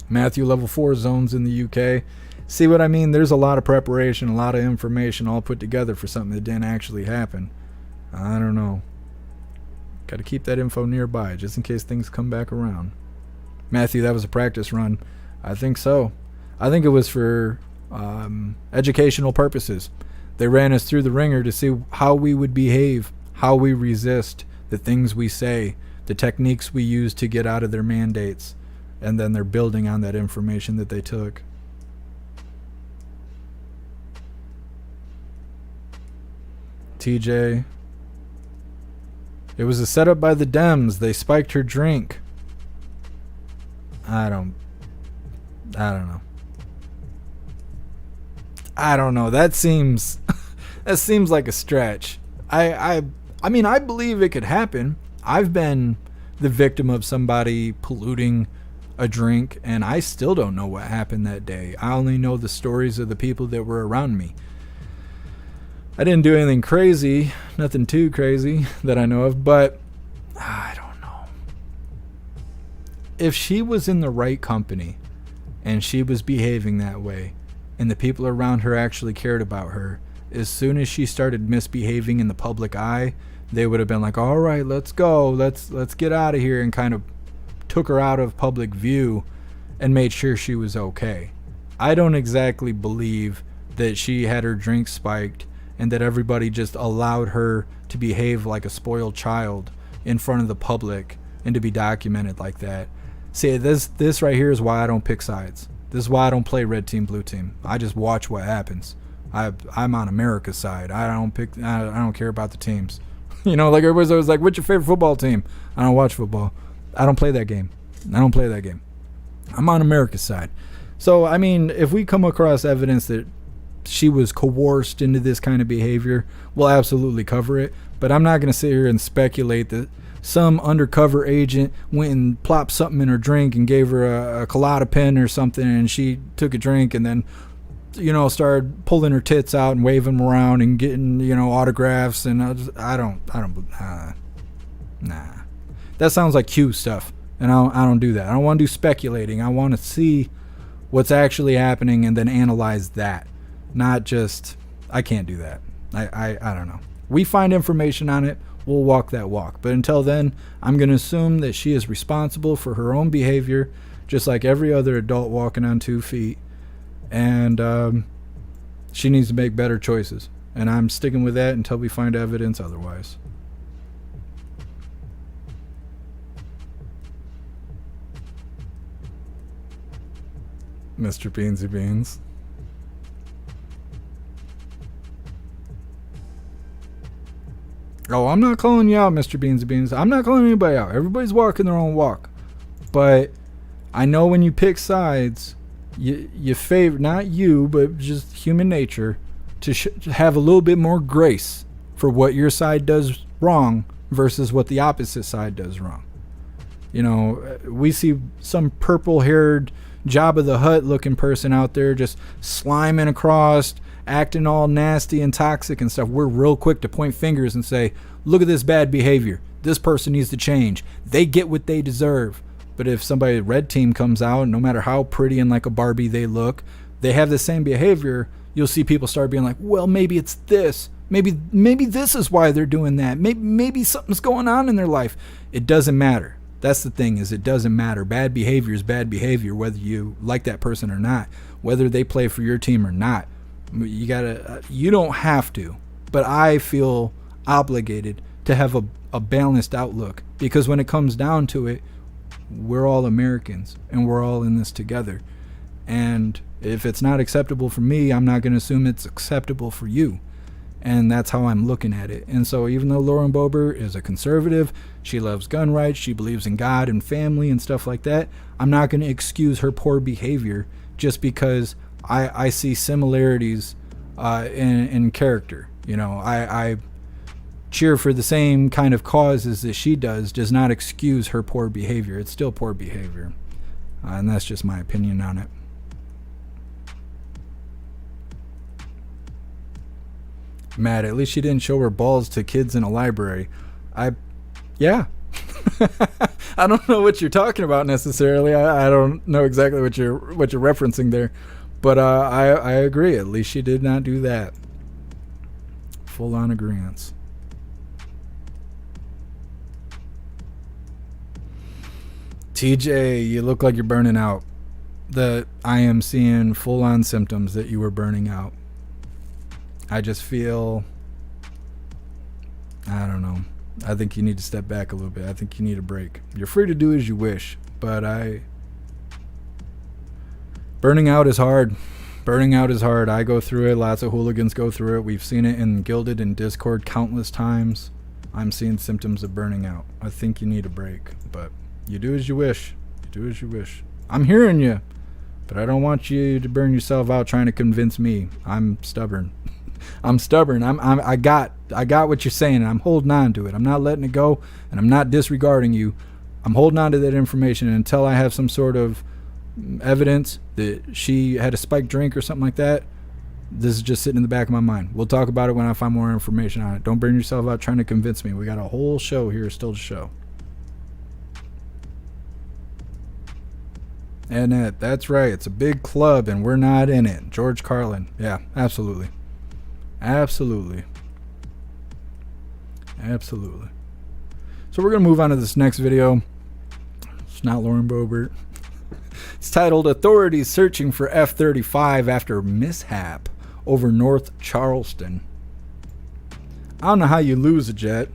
Matthew, level 4 zones in the UK. See what I mean? There's a lot of preparation, a lot of information all put together for something that didn't actually happen. I don't know. Got to keep that info nearby just in case things come back around. Matthew, that was a practice run. I think so. I think it was for educational purposes. They ran us through the ringer to see how we would behave, how we resist, the things we say, the techniques we use to get out of their mandates, and then they're building on that information that they took. TJ, it was a setup by the Dems. They spiked her drink. I don't know. I don't know. That seems like a stretch. I mean, I believe it could happen. I've been the victim of somebody polluting a drink, and I still don't know what happened that day. I only know the stories of the people that were around me. I didn't do anything crazy, nothing too crazy that I know of, but I don't know. If she was in the right company and she was behaving that way, and the people around her actually cared about her, as soon as she started misbehaving in the public eye, they would have been like, all right, let's go, let's get out of here, and kind of took her out of public view and made sure she was okay. I don't exactly believe that she had her drink spiked and that everybody just allowed her to behave like a spoiled child in front of the public and to be documented like that. See, this right here is why I don't pick sides. This is why I don't play red team, blue team. I just watch what happens. I'm on America's side. I don't care about the teams. You know, like everybody's always like, what's your favorite football team? I don't watch football. I don't play that game. I'm on America's side. So, I mean, if we come across evidence that she was coerced into this kind of behavior, we'll absolutely cover it. But I'm not going to sit here and speculate that some undercover agent went and plopped something in her drink and gave her a colada pen or something, and she took a drink and then, you know, started pulling her tits out and waving them around and getting, you know, autographs. And nah. That sounds like Q stuff, and I don't do that. I don't want to do speculating. I want to see what's actually happening and then analyze that. Not just, I can't do that. I don't know. We find information on it, we'll walk that walk. But until then, I'm going to assume that she is responsible for her own behavior, just like every other adult walking on 2 feet. And she needs to make better choices. And I'm sticking with that until we find evidence otherwise. Mr. Beansy Beans. Oh, I'm not calling you out, Mr. Beansy Beans. I'm not calling anybody out. Everybody's walking their own walk. But I know when you pick sides, you favor, not you, but just human nature, to have a little bit more grace for what your side does wrong versus what the opposite side does wrong. You know, we see some purple-haired Jabba the Hutt looking person out there just sliming across, acting all nasty and toxic and stuff. We're real quick to point fingers and say, look at this bad behavior. This person needs to change. They get what they deserve. But if somebody red team comes out, no matter how pretty and like a Barbie they look, they have the same behavior, you'll see people start being like, well, maybe it's this. Maybe this is why they're doing that. Maybe something's going on in their life. It doesn't matter. That's the thing, is it doesn't matter. Bad behavior is bad behavior, whether you like that person or not, whether they play for your team or not. You don't have to, but I feel obligated to have a balanced outlook, because when it comes down to it, we're all Americans and we're all in this together. And if it's not acceptable for me, I'm not going to assume it's acceptable for you. And that's how I'm looking at it. And so even though Lauren Boebert is a conservative, she loves gun rights, she believes in God and family and stuff like that, I'm not going to excuse her poor behavior just because I see similarities in character. You know, I cheer for the same kind of causes that she does not excuse her poor behavior. It's still poor behavior. And that's just my opinion on it. Matt, at least she didn't show her balls to kids in a library. Yeah. I don't know what you're talking about necessarily. I don't know exactly what you're referencing there. But I agree. At least she did not do that. Full on agreeance. TJ, you look like you're burning out. I am seeing full on symptoms that you were burning out. I just feel, I don't know. I think you need to step back a little bit. I think you need a break. You're free to do as you wish, but burning out is hard. Burning out is hard. I go through it. Lots of hooligans go through it. We've seen it in Gilded and Discord countless times. I'm seeing symptoms of burning out. I think you need a break, but you do as you wish. You do as you wish. I'm hearing you, but I don't want you to burn yourself out trying to convince me. I'm stubborn. I'm stubborn. I got what you're saying, and I'm holding on to it. I'm not letting it go, and I'm not disregarding you. I'm holding on to that information until I have some sort of evidence that she had a spiked drink or something like that. This is just sitting in the back of my mind. We'll talk about it when I find more information on it. Don't burn yourself out trying to convince me. We got a whole show here still to show. And that's right. It's a big club, and we're not in it. George Carlin. Yeah, absolutely. Absolutely. Absolutely. So we're going to move on to this next video. It's not Lauren Boebert. It's titled Authorities Searching for F-35 After Mishap Over North Charleston. I don't know how you lose a jet,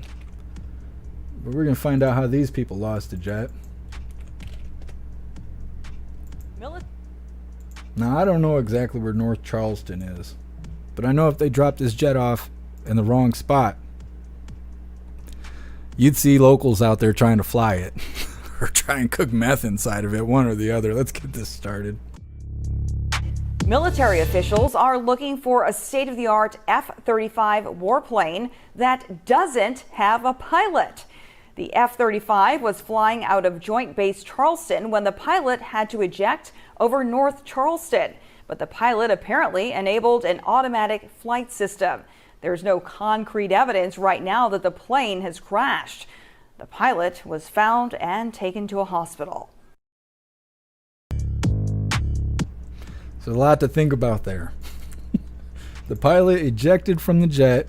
but we're going to find out how these people lost a jet. Now, I don't know exactly where North Charleston is, but I know if they dropped this jet off in the wrong spot, you'd see locals out there trying to fly it or try and cook meth inside of it, one or the other. Let's get this started. Military officials are looking for a state-of-the-art F-35 warplane that doesn't have a pilot. The F-35 was flying out of Joint Base Charleston when the pilot had to eject over North Charleston. But the pilot apparently enabled an automatic flight system. There's no concrete evidence right now that the plane has crashed. The pilot was found and taken to a hospital. So a lot to think about there. The pilot ejected from the jet.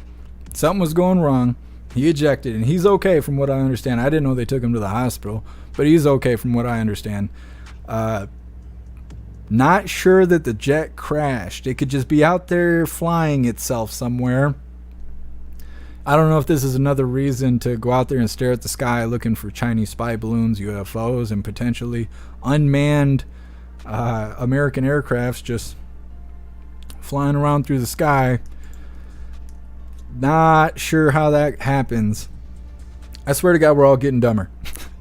Something was going wrong. He ejected, and he's okay from what I understand. I didn't know they took him to the hospital, but he's okay from what I understand. Not sure that the jet crashed. It could just be out there flying itself somewhere. I don't know if this is another reason to go out there and stare at the sky looking for Chinese spy balloons, UFOs, and potentially unmanned American aircrafts just flying around through the sky. Not sure how that happens. I swear to God, we're all getting dumber.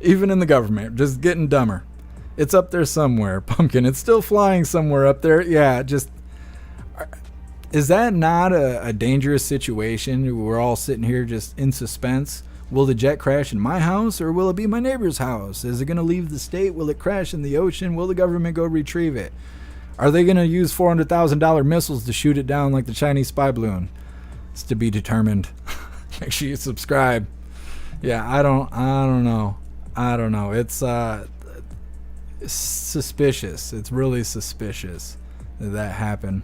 Even in the government, just getting dumber. It's up there somewhere, Pumpkin. It's still flying somewhere up there. Yeah, just... Is that not a dangerous situation? We're all sitting here just in suspense. Will the jet crash in my house, or will it be my neighbor's house? Is it going to leave the state? Will it crash in the ocean? Will the government go retrieve it? Are they going to use $400,000 missiles to shoot it down like the Chinese spy balloon? It's to be determined. Make sure you subscribe. Yeah, I don't know. It's suspicious. It's really suspicious that happened.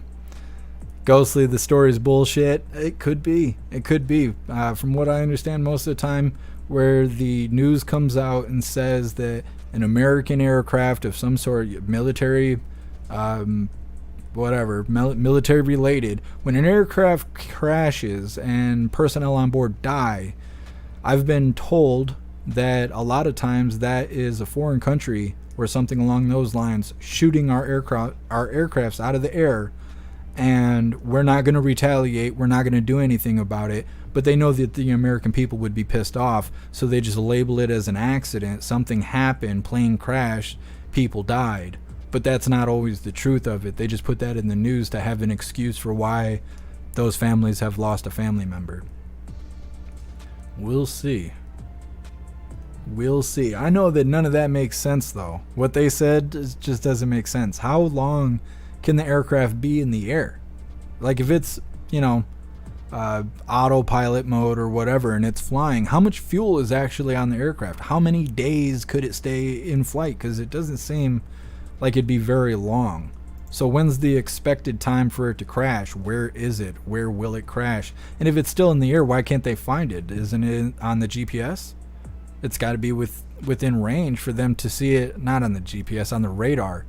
Ghostly, the story's bullshit. It could be. From what I understand, most of the time where the news comes out and says that an American aircraft of some sort, military, military related, when an aircraft crashes and personnel on board die, I've been told that a lot of times that is a foreign country or something along those lines shooting our aircrafts out of the air, and we're not going to retaliate, we're not going to do anything about it, but they know that the American people would be pissed off, so they just label it as an accident. Something happened, plane crashed, people died. But that's not always the truth of it. They just put that in the news to have an excuse for why those families have lost a family member. We'll see. We'll see. I know that none of that makes sense, though. What they said just doesn't make sense. How long can the aircraft be in the air? Like, if it's, autopilot mode or whatever and it's flying, how much fuel is actually on the aircraft? How many days could it stay in flight? Because it doesn't seem like it'd be very long. So when's the expected time for it to crash? Where is it? Where will it crash? And if it's still in the air, why can't they find it? Isn't it on the GPS? It's got to be within range for them to see it. Not on the GPS, on the radar.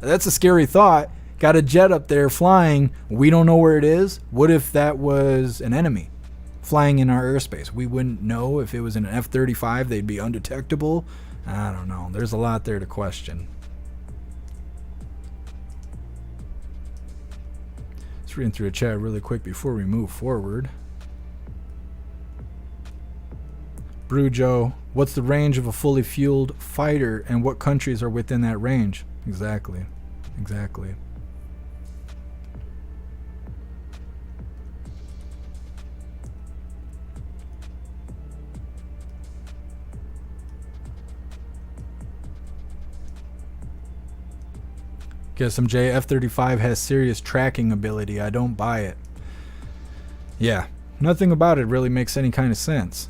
That's a scary thought. Got a jet up there flying. We don't know where it is. What if that was an enemy flying in our airspace? We wouldn't know. If it was an F-35, they'd be undetectable. I don't know. There's a lot there to question. Just reading through a chat really quick before we move forward. Brujo, what's the range of a fully fueled fighter and what countries are within that range? Exactly. Guess some F-35 has serious tracking ability. I don't buy it. Yeah, nothing about it really makes any kind of sense.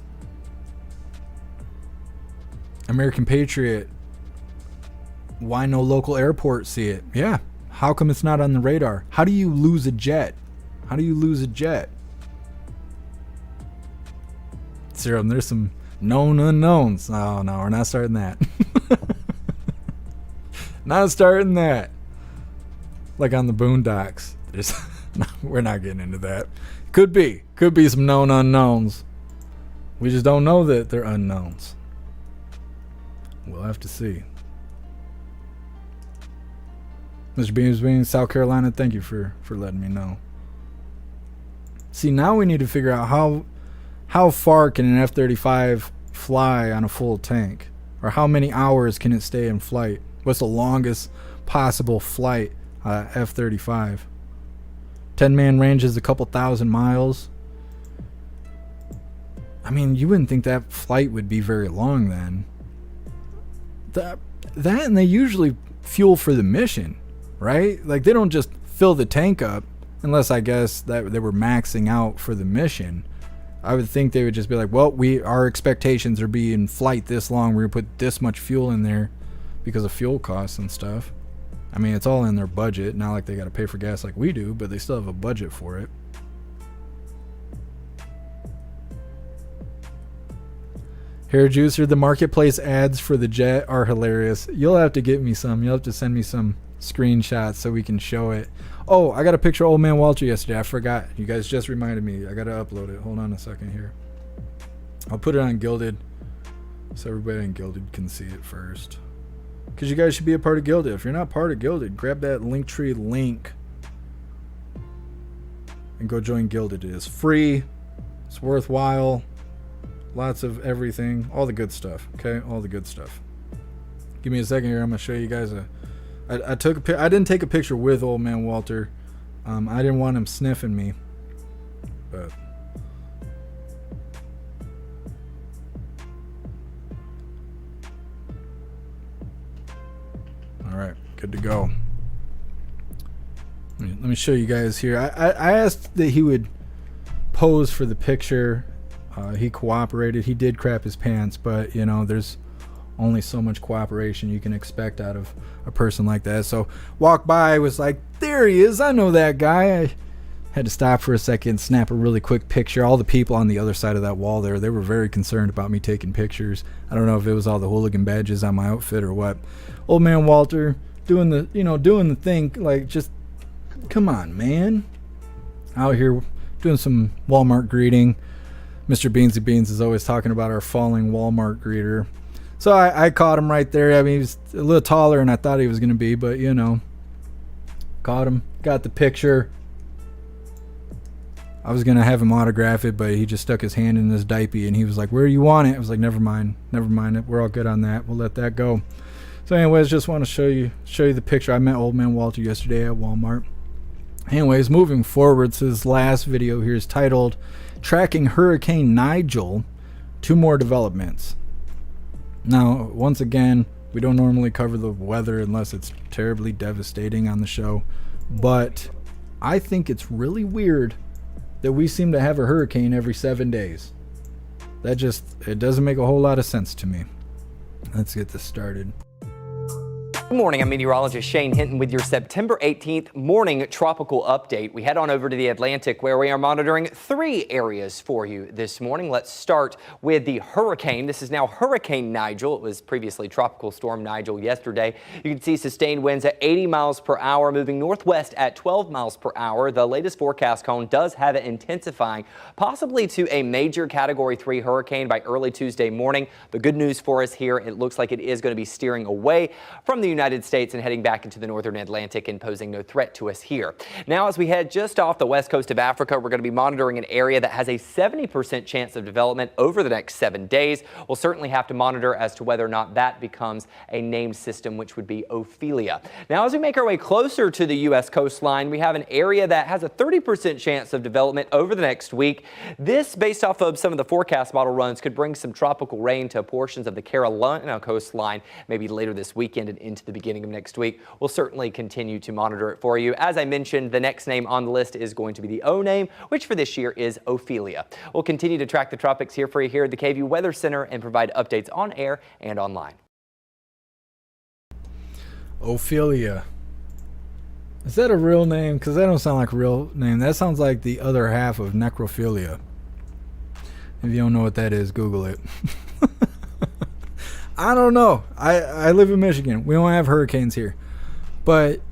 American Patriot, why no local airport see it? Yeah, how come it's not on the radar? How do you lose a jet? Serum, there's some known unknowns. Oh no, we're not starting that. Not starting that. Like on the Boondocks. No, we're not getting into that. Could be some known unknowns. We just don't know that they're unknowns. We'll have to see. Mr. Beamsby, South Carolina, thank you for letting me know. See, now we need to figure out how far can an F-35 fly on a full tank? Or how many hours can it stay in flight? What's the longest possible flight F-35? 10-man range is a couple thousand miles. I mean, you wouldn't think that flight would be very long then. That and they usually fuel for the mission, right? Like, they don't just fill the tank up unless I guess that they were maxing out for the mission. I would think they would just be like, well, our expectations are being flight this long. We're gonna put this much fuel in there because of fuel costs and stuff. I mean, it's all in their budget. Not like they got to pay for gas like we do, but they still have a budget for it. Hair Juicer, the marketplace ads for the jet are hilarious. You'll have to get me some. You'll have to send me some screenshots so we can show it. Oh, I got a picture of Old Man Walter yesterday. I forgot. You guys just reminded me. I got to upload it. Hold on a second here. I'll put it on Gilded so everybody in Gilded can see it first. Because you guys should be a part of Gilded. If you're not part of Gilded, grab that Linktree link and go join Gilded. It is free. It's worthwhile. Lots of everything. All the good stuff. Okay? All the good stuff. Give me a second here. I'm going to show you guys I didn't take a picture with Old Man Walter. I didn't want him sniffing me. But all right, good to go. Let me show you guys here. I asked that he would pose for the picture. He cooperated. He did crap his pants, but there's only so much cooperation you can expect out of a person like that. So walked by, was like, there he is. I know that guy. I had to stop for a second, snap a really quick picture. All the people on the other side of that wall there, they were very concerned about me taking pictures. I don't know if it was all the hooligan badges on my outfit or what. Old Man Walter doing the thing, like, just come on, man. Out here doing some Walmart greeting. Mr. Beansy Beans is always talking about our falling Walmart greeter. So I caught him right there. I mean, he was a little taller than I thought he was going to be, but you know, caught him, got the picture. I was going to have him autograph it, but he just stuck his hand in his diaper and he was like, where do you want it? I was like, never mind it. We're all good on that. We'll let that go. So anyways, just want to show you the picture. I met Old Man Walter yesterday at Walmart. Anyways, moving forward, so this last video here is titled Tracking Hurricane Nigel. 2 more developments. Now, once again, we don't normally cover the weather unless it's terribly devastating on the show, but I think it's really weird that we seem to have a hurricane every 7 days. It doesn't make a whole lot of sense to me. Let's get this started. Good morning, I'm meteorologist Shane Hinton with your September 18th morning tropical update. We head on over to the Atlantic where we are monitoring 3 areas for you this morning. Let's start with the hurricane. This is now Hurricane Nigel. It was previously Tropical Storm Nigel yesterday. You can see sustained winds at 80 miles per hour, moving northwest at 12 miles per hour. The latest forecast cone does have it intensifying, possibly to a major Category 3 hurricane by early Tuesday morning. The good news for us here, it looks like it is going to be steering away from the United States and heading back into the northern Atlantic and posing no threat to us here. Now, as we head just off the west coast of Africa, we're going to be monitoring an area that has a 70% chance of development over the next 7 days. We'll certainly have to monitor as to whether or not that becomes a named system, which would be Ophelia. Now, as we make our way closer to the U.S. coastline, we have an area that has a 30% chance of development over the next week. This, based off of some of the forecast model runs, could bring some tropical rain to portions of the Carolina coastline, maybe later this weekend and into the beginning of next week. We'll certainly continue to monitor it for you. As I mentioned, the next name on the list is going to be the O name, which for this year is Ophelia. We'll continue to track the tropics here for you here at the KVUE Weather Center and provide updates on air and online. Ophelia. Is that a real name? Because that don't sound like a real name. That sounds like the other half of necrophilia. If you don't know what that is, Google it. I don't know. I live in Michigan. We don't have hurricanes here. But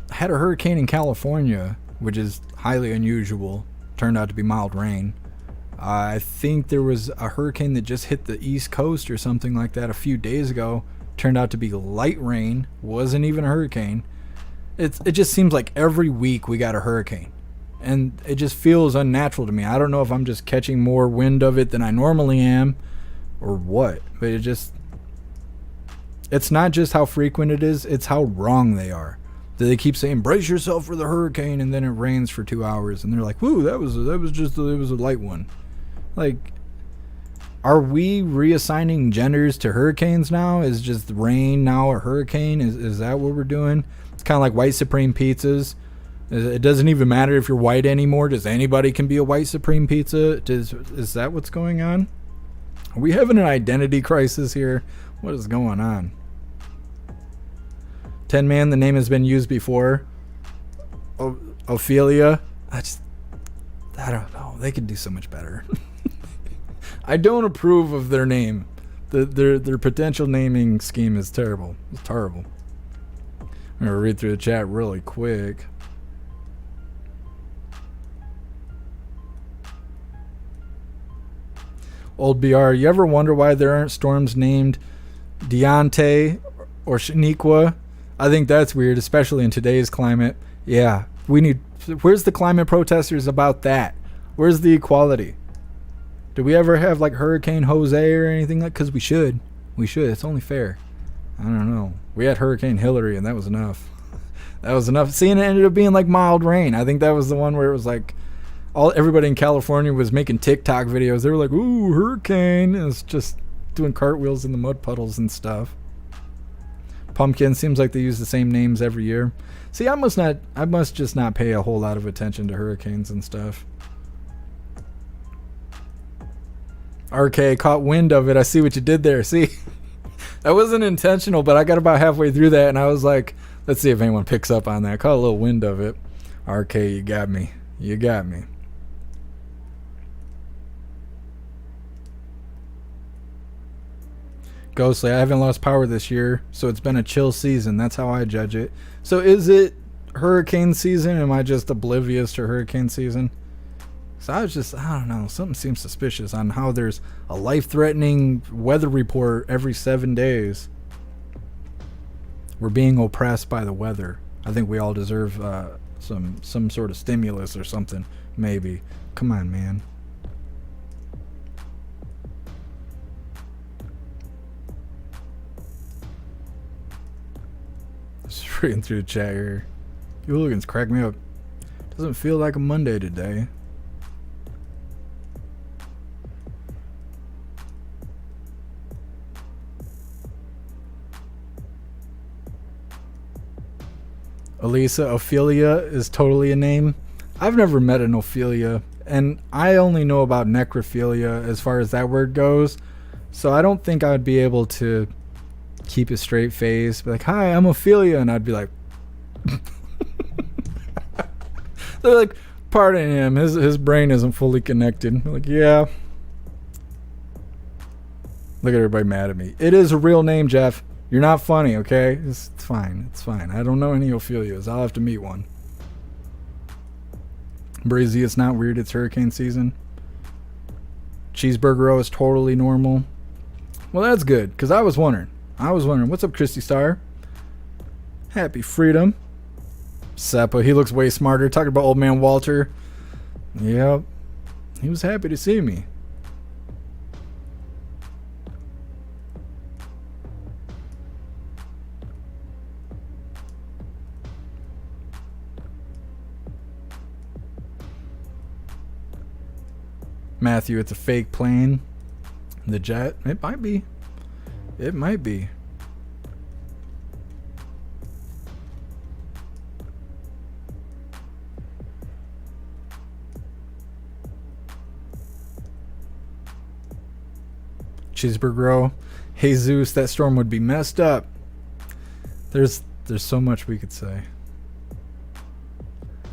I had a hurricane in California, which is highly unusual. Turned out to be mild rain. I think there was a hurricane that just hit the East Coast or something like that a few days ago. Turned out to be light rain. Wasn't even a hurricane. It just seems like every week we got a hurricane. And it just feels unnatural to me. I don't know if I'm just catching more wind of it than I normally am or what. But it's not just how frequent it is, it's how wrong they are. They keep saying, brace yourself for the hurricane, and then it rains for 2 hours, and they're like, woo, it was a light one. Like, are we reassigning genders to hurricanes now? Is just rain now a hurricane? Is that what we're doing? It's kind of like white supreme pizzas. It doesn't even matter if you're white anymore. Just anybody can be a white supreme pizza. Is that what's going on? Are we having an identity crisis here? What is going on? 10 Man, the name has been used before. Ophelia. I don't know. They could do so much better. I don't approve of their name. Their potential naming scheme is terrible. It's terrible. I'm going to read through the chat really quick. Old BR, you ever wonder why there aren't storms named Deontay or Shaniqua? I think that's weird, especially in today's climate. Yeah, where's the climate protesters about that? Where's the equality? Do we ever have like Hurricane Jose or anything like? Because we should. It's only fair. I don't know. We had Hurricane Hillary and that was enough. That was enough. Seeing it ended up being like mild rain. I think that was the one where it was like everybody in California was making TikTok videos. They were like, ooh, hurricane. And it's just doing cartwheels in the mud puddles and stuff. Pumpkin seems like they use the same names every year. See, I must just not pay a whole lot of attention to hurricanes and stuff. RK caught wind of it. I see what you did there. See, that wasn't intentional, but I got about halfway through that and I was like, let's see if anyone picks up on that. I caught a little wind of it. RK, you got me. Ghostly, I haven't lost power this year, so it's been a chill season. That's how I judge it. So is it hurricane season? Am I just oblivious to hurricane season? So I don't know, something seems suspicious on how there's a life-threatening weather report every 7 days. We're being oppressed by the weather. I think we all deserve some sort of stimulus or something, maybe. Come on, man. Just reading through the chat here. Hooligans crack me up. Doesn't feel like a Monday today. Elisa, Ophelia is totally a name. I've never met an Ophelia, and I only know about necrophilia as far as that word goes, so I don't think I would be able to keep a straight face, be like, hi, I'm Ophelia, and I'd be like, they're like, pardon him, his brain isn't fully connected. I'm like, yeah. Look at everybody mad at me. It is a real name, Jeff. You're not funny, okay? It's fine. It's fine. I don't know any Ophelias. I'll have to meet one. Breezy, it's not weird. It's hurricane season. Cheeseburger O is totally normal. Well, that's good, because I was wondering. What's up, Christy Star? Happy freedom. Seppa, he looks way smarter. Talking about old man Walter. Yep. He was happy to see me. Matthew, it's a fake plane. The jet, it might be. It might be. Cheeseburger, Jesus, that storm would be messed up. There's so much we could say.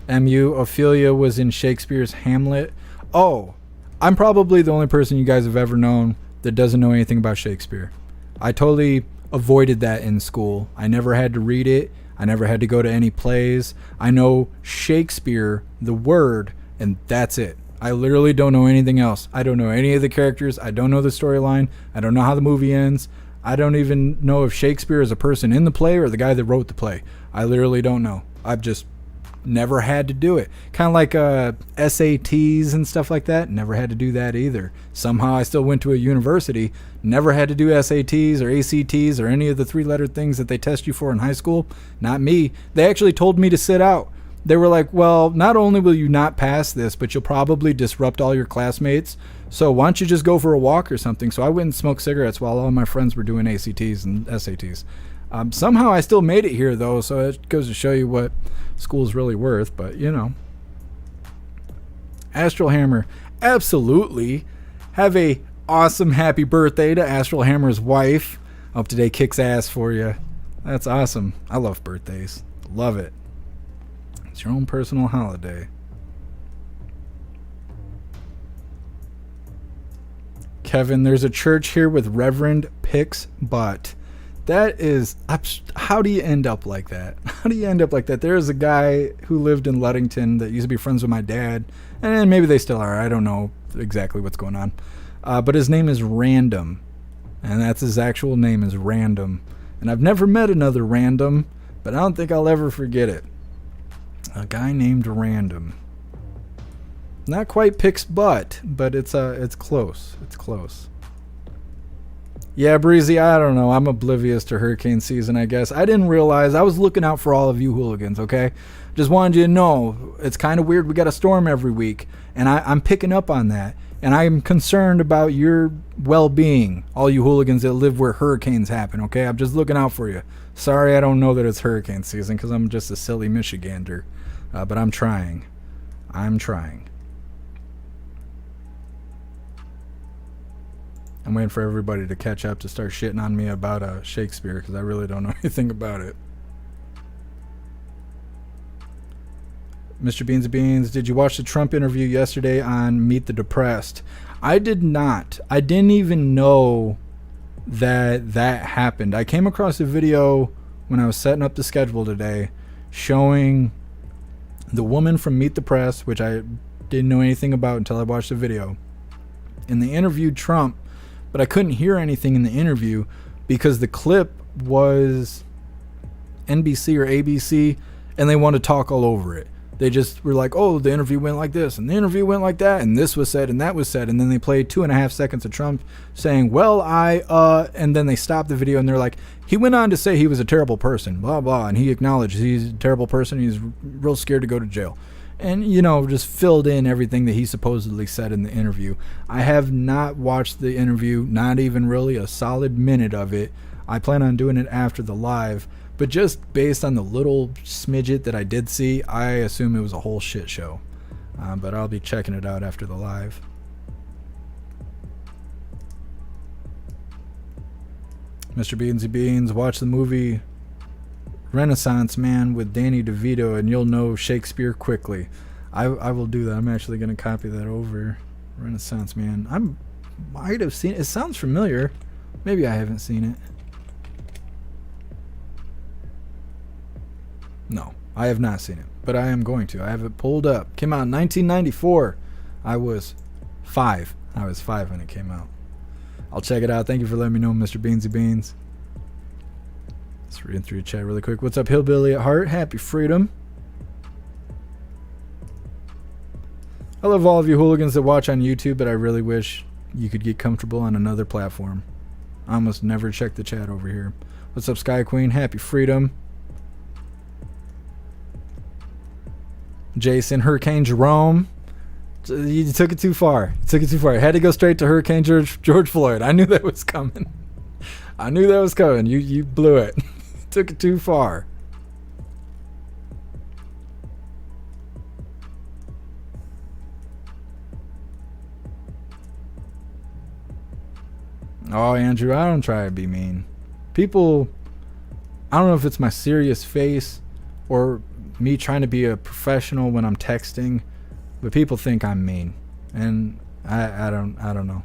MU, Ophelia was in Shakespeare's Hamlet. Oh, I'm probably the only person you guys have ever known that doesn't know anything about Shakespeare. I totally avoided that in school. I never had to read it. I never had to go to any plays. I know Shakespeare, the word, and that's it. I literally don't know anything else. I don't know any of the characters. I don't know the storyline. I don't know how the movie ends. I don't even know if Shakespeare is a person in the play or the guy that wrote the play. I literally don't know. I've just never had to do it. Kind of like SATs and stuff like that. Never had to do that either. Somehow I still went to a university. Never had to do SATs or ACTs or any of the three-letter things that they test you for in high school. Not me. They actually told me to sit out. They were like, well, not only will you not pass this, but you'll probably disrupt all your classmates. So why don't you just go for a walk or something? So I went and smoked cigarettes while all my friends were doing ACTs and SATs. Somehow I still made it here, though, so it goes to show you what school's really worth. But, you know. Astral Hammer, absolutely. Have a awesome happy birthday to Astral Hammer's wife. Hope today kicks ass for you. That's awesome. I love birthdays. Love it. It's your own personal holiday. Kevin, there's a church here with Reverend Pick's butt. That is, how do you end up like that? How do you end up like that? There is a guy who lived in Ludington that used to be friends with my dad, and maybe they still are. I don't know exactly what's going on. But his name is Random, and that's his actual name is Random. And I've never met another Random, but I don't think I'll ever forget it. A guy named Random. Not quite Pick's butt, but it's close. It's close. Yeah, Breezy, I don't know. I'm oblivious to hurricane season, I guess. I didn't realize. I was looking out for all of you hooligans, okay? Just wanted you to know. It's kind of weird. We got a storm every week, and I'm picking up on that. And I'm concerned about your well-being, all you hooligans that live where hurricanes happen, okay? I'm just looking out for you. Sorry I don't know that it's hurricane season because I'm just a silly Michigander. But I'm trying. I'm trying. I'm waiting for everybody to catch up to start shitting on me about Shakespeare because I really don't know anything about it. Mr. Beans and Beans, did you watch the Trump interview yesterday on Meet the Depressed? I did not. I didn't even know that happened. I came across a video when I was setting up the schedule today showing the woman from Meet the Press, which I didn't know anything about until I watched the video. And they interviewed Trump, but I couldn't hear anything in the interview because the clip was NBC or ABC, and they wanted to talk all over it. They just were like, oh, the interview went like this, and the interview went like that, and this was said, and that was said. And then they played 2.5 seconds of Trump saying, well, and then they stopped the video, and they're like, he went on to say he was a terrible person, blah, blah, and he acknowledged he's a terrible person. He's real scared to go to jail. And, just filled in everything that he supposedly said in the interview. I have not watched the interview, not even really a solid minute of it. I plan on doing it after the live. But just based on the little smidget that I did see, I assume it was a whole shit show. But I'll be checking it out after the live. Mr. Beansy Beans, watch the movie Renaissance Man with Danny DeVito and you'll know Shakespeare quickly. I will do that. I'm actually going to copy that over. Renaissance Man. I might have seen it. It sounds familiar. Maybe I haven't seen it. No, I have not seen it, but I am going to. I have it pulled up. Came out in 1994. I was 5. I was 5 when it came out. I'll check it out. Thank you for letting me know, Mr. Beansy Beans. Let's read through the chat really quick. What's up, Hillbilly at Heart? Happy freedom. I love all of you hooligans that watch on YouTube, but I really wish you could get comfortable on another platform. I almost never check the chat over here. What's up, Sky Queen? Happy freedom. Jason, Hurricane Jerome. You took it too far. You took it too far. I had to go straight to Hurricane George Floyd. I knew that was coming. I knew that was coming. You blew it. Took it too far. Oh, Andrew, I don't try to be mean. People, I don't know if it's my serious face or me trying to be a professional when I'm texting, but people think I'm mean, and I don't know.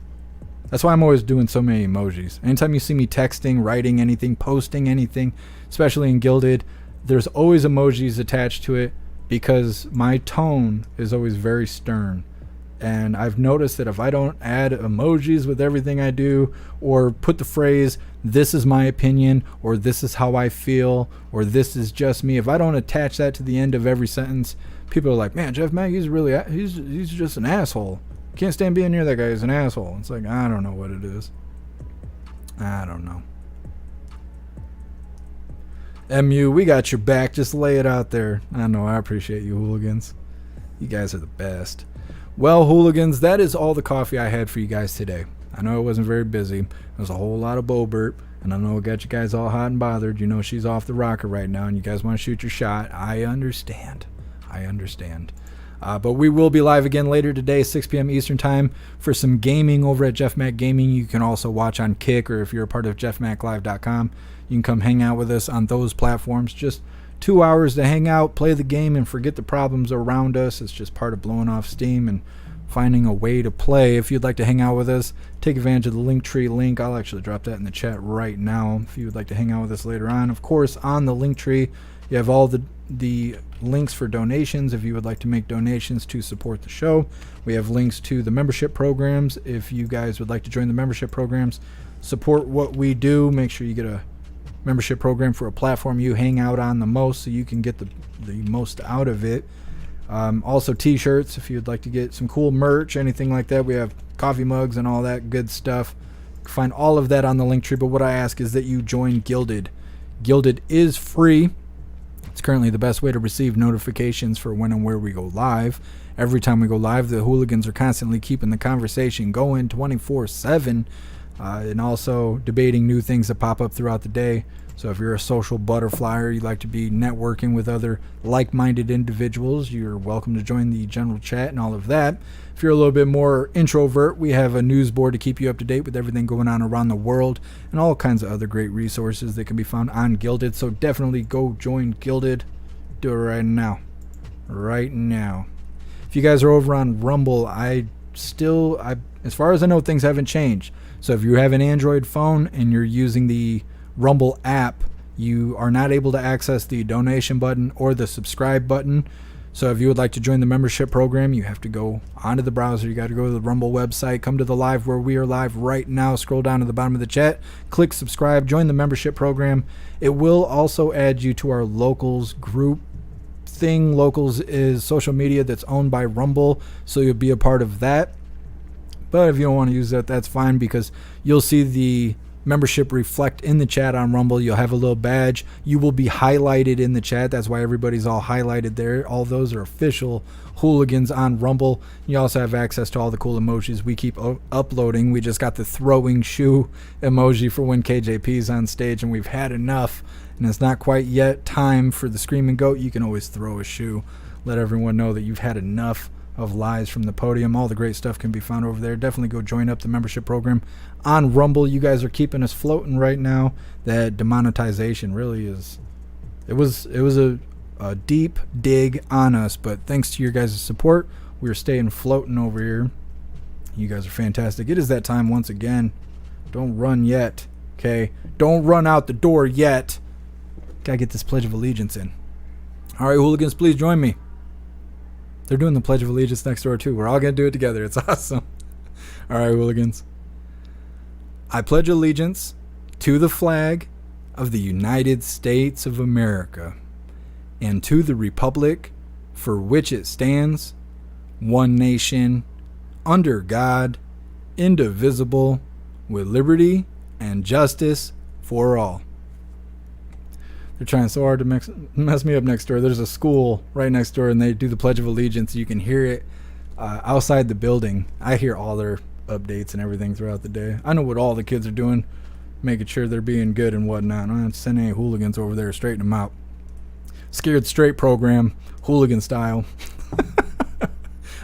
That's why I'm always doing so many emojis. Anytime you see me texting, writing anything, posting anything, especially in Gilded, there's always emojis attached to it because my tone is always very stern. And I've noticed that if I don't add emojis with everything I do, or put the phrase, this is my opinion, or this is how I feel, or this is just me, if I don't attach that to the end of every sentence, people are like, man, Jeff Mack, he's just an asshole. Can't stand being near that guy. He's an asshole. It's like, I don't know what it is. I don't know. MU, we got your back. Just lay it out there. I know. I appreciate you, hooligans. You guys are the best. Well, hooligans, that is all the coffee I had for you guys today. I know I wasn't very busy. There's a whole lot of Boebert, and I know it got you guys all hot and bothered. You know she's off the rocker right now, and you guys want to shoot your shot. I understand. But we will be live again later today, 6 p.m. Eastern Time, for some gaming over at Jeff Mack Gaming. You can also watch on Kick, or if you're a part of jeffmacklive.com, you can come hang out with us on those platforms. Just 2 hours to hang out, play the game, and forget the problems around us. It's just part of blowing off steam and finding a way to play. If you'd like to hang out with us, take advantage of the Linktree link. I'll actually drop that in the chat right now if you would like to hang out with us later on. Of course, on the Linktree, you have all the links for donations if you would like to make donations to support the show. We have links to the membership programs if you guys would like to join the membership programs, support what we do. Make sure you get a membership program for a platform you hang out on the most so you can get the most out of it. Also t-shirts if you'd like to get some cool merch, anything like that. We have coffee mugs and all that good stuff. You can find all of that on the Linktree, but what I ask is that you join Gilded. Gilded is free. It's currently the best way to receive notifications for when and where we go live. Every time we go live, the hooligans are constantly keeping the conversation going 24/7, and also debating new things that pop up throughout the day. So if you're a social butterfly or you like to be networking with other like-minded individuals, you're welcome to join the general chat and all of that. If you're a little bit more introvert, we have a news board to keep you up to date with everything going on around the world and all kinds of other great resources that can be found on Gilded. So definitely go join Gilded. Do it right now. Right now. If you guys are over on Rumble, as far as I know, things haven't changed. So if you have an Android phone and you're using the Rumble app, you are not able to access the donation button or the subscribe button. So if you would like to join the membership program, you have to go onto the browser. You got to go to the Rumble website, come to the live where we are live right now, scroll down to the bottom of the chat, click subscribe, join the membership program. It will also add you to our Locals group thing. Locals is social media that's owned by Rumble, so you'll be a part of that. But if you don't want to use that, that's fine, because you'll see the membership reflect in the chat on Rumble. You'll have a little badge. You will be highlighted in the chat. That's why everybody's all highlighted there. All those are official Hooligans on Rumble. You also have access to all the cool emojis we keep uploading. We just got the throwing shoe emoji for when KJP's on stage, and we've had enough, and it's not quite yet time for the screaming goat. You can always throw a shoe. Let everyone know that you've had enough of lies from the podium. All the great stuff can be found over there. Definitely go join up the membership program on Rumble. You guys are keeping us floating right now. That demonetization really is, it was a deep dig on us, but thanks to your guys' support, we're staying floating over here. You guys are fantastic. It is that time once again. Don't run yet, okay? Don't run out the door yet. Gotta get this Pledge of Allegiance in. All right, Hooligans, please join me. They're doing the Pledge of Allegiance next door too. We're all going to do it together. It's awesome. All right, Hooligans. I pledge allegiance to the flag of the United States of America and to the republic for which it stands, one nation, under God, indivisible, with liberty and justice for all. They're trying so hard to mess me up next door. There's a school right next door, and they do the Pledge of Allegiance. You can hear it outside the building. I hear all their updates and everything throughout the day. I know what all the kids are doing, making sure they're being good and whatnot. I don't have to send any hooligans over there, straighten them out. Scared Straight program, hooligan style.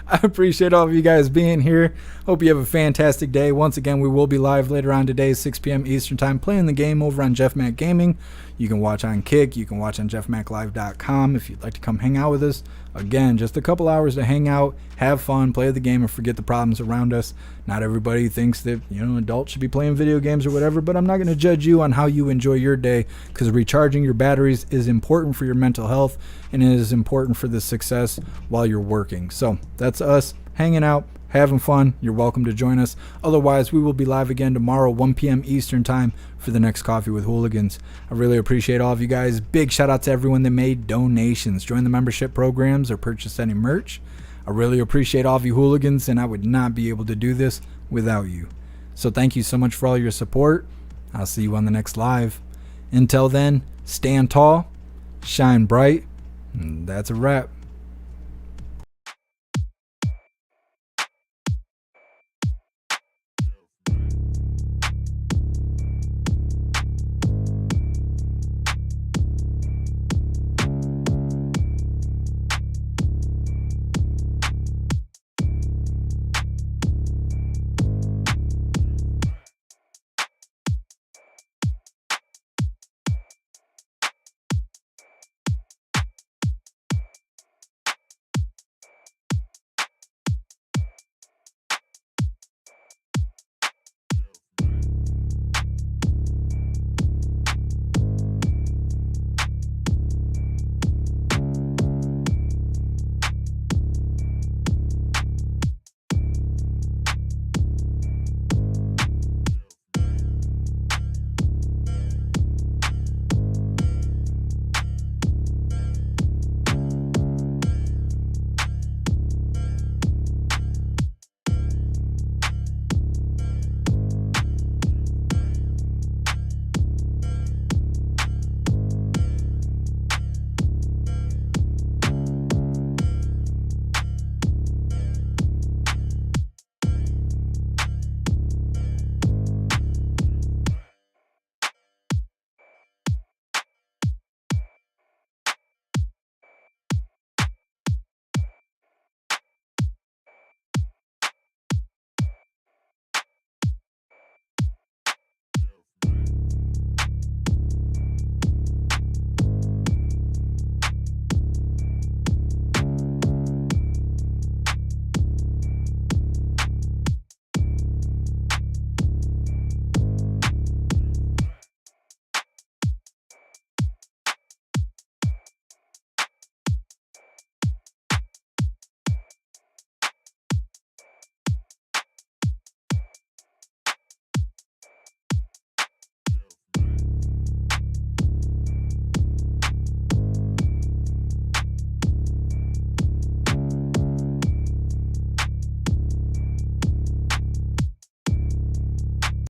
I appreciate all of you guys being here. Hope you have a fantastic day. Once again, we will be live later on today, 6 p.m. Eastern Time, playing the game over on Jeff Mac Gaming. You can watch on Kick. You can watch on jeffmaclive.com if you'd like to come hang out with us. Again, just a couple hours to hang out, have fun, play the game, and forget the problems around us. Not everybody thinks that, adults should be playing video games or whatever, but I'm not going to judge you on how you enjoy your day, because recharging your batteries is important for your mental health, and it is important for the success while you're working. So that's us hanging out, having fun. You're welcome to join us. Otherwise, we will be live again tomorrow, 1 p.m. Eastern Time, for the next Coffee with Hooligans. I really appreciate all of you guys. Big shout out to everyone that made donations, joined the membership programs, or purchased any merch. I really appreciate all of you Hooligans, and I would not be able to do this without you. So thank you so much for all your support. I'll see you on the next live. Until then, stand tall, shine bright, and that's a wrap.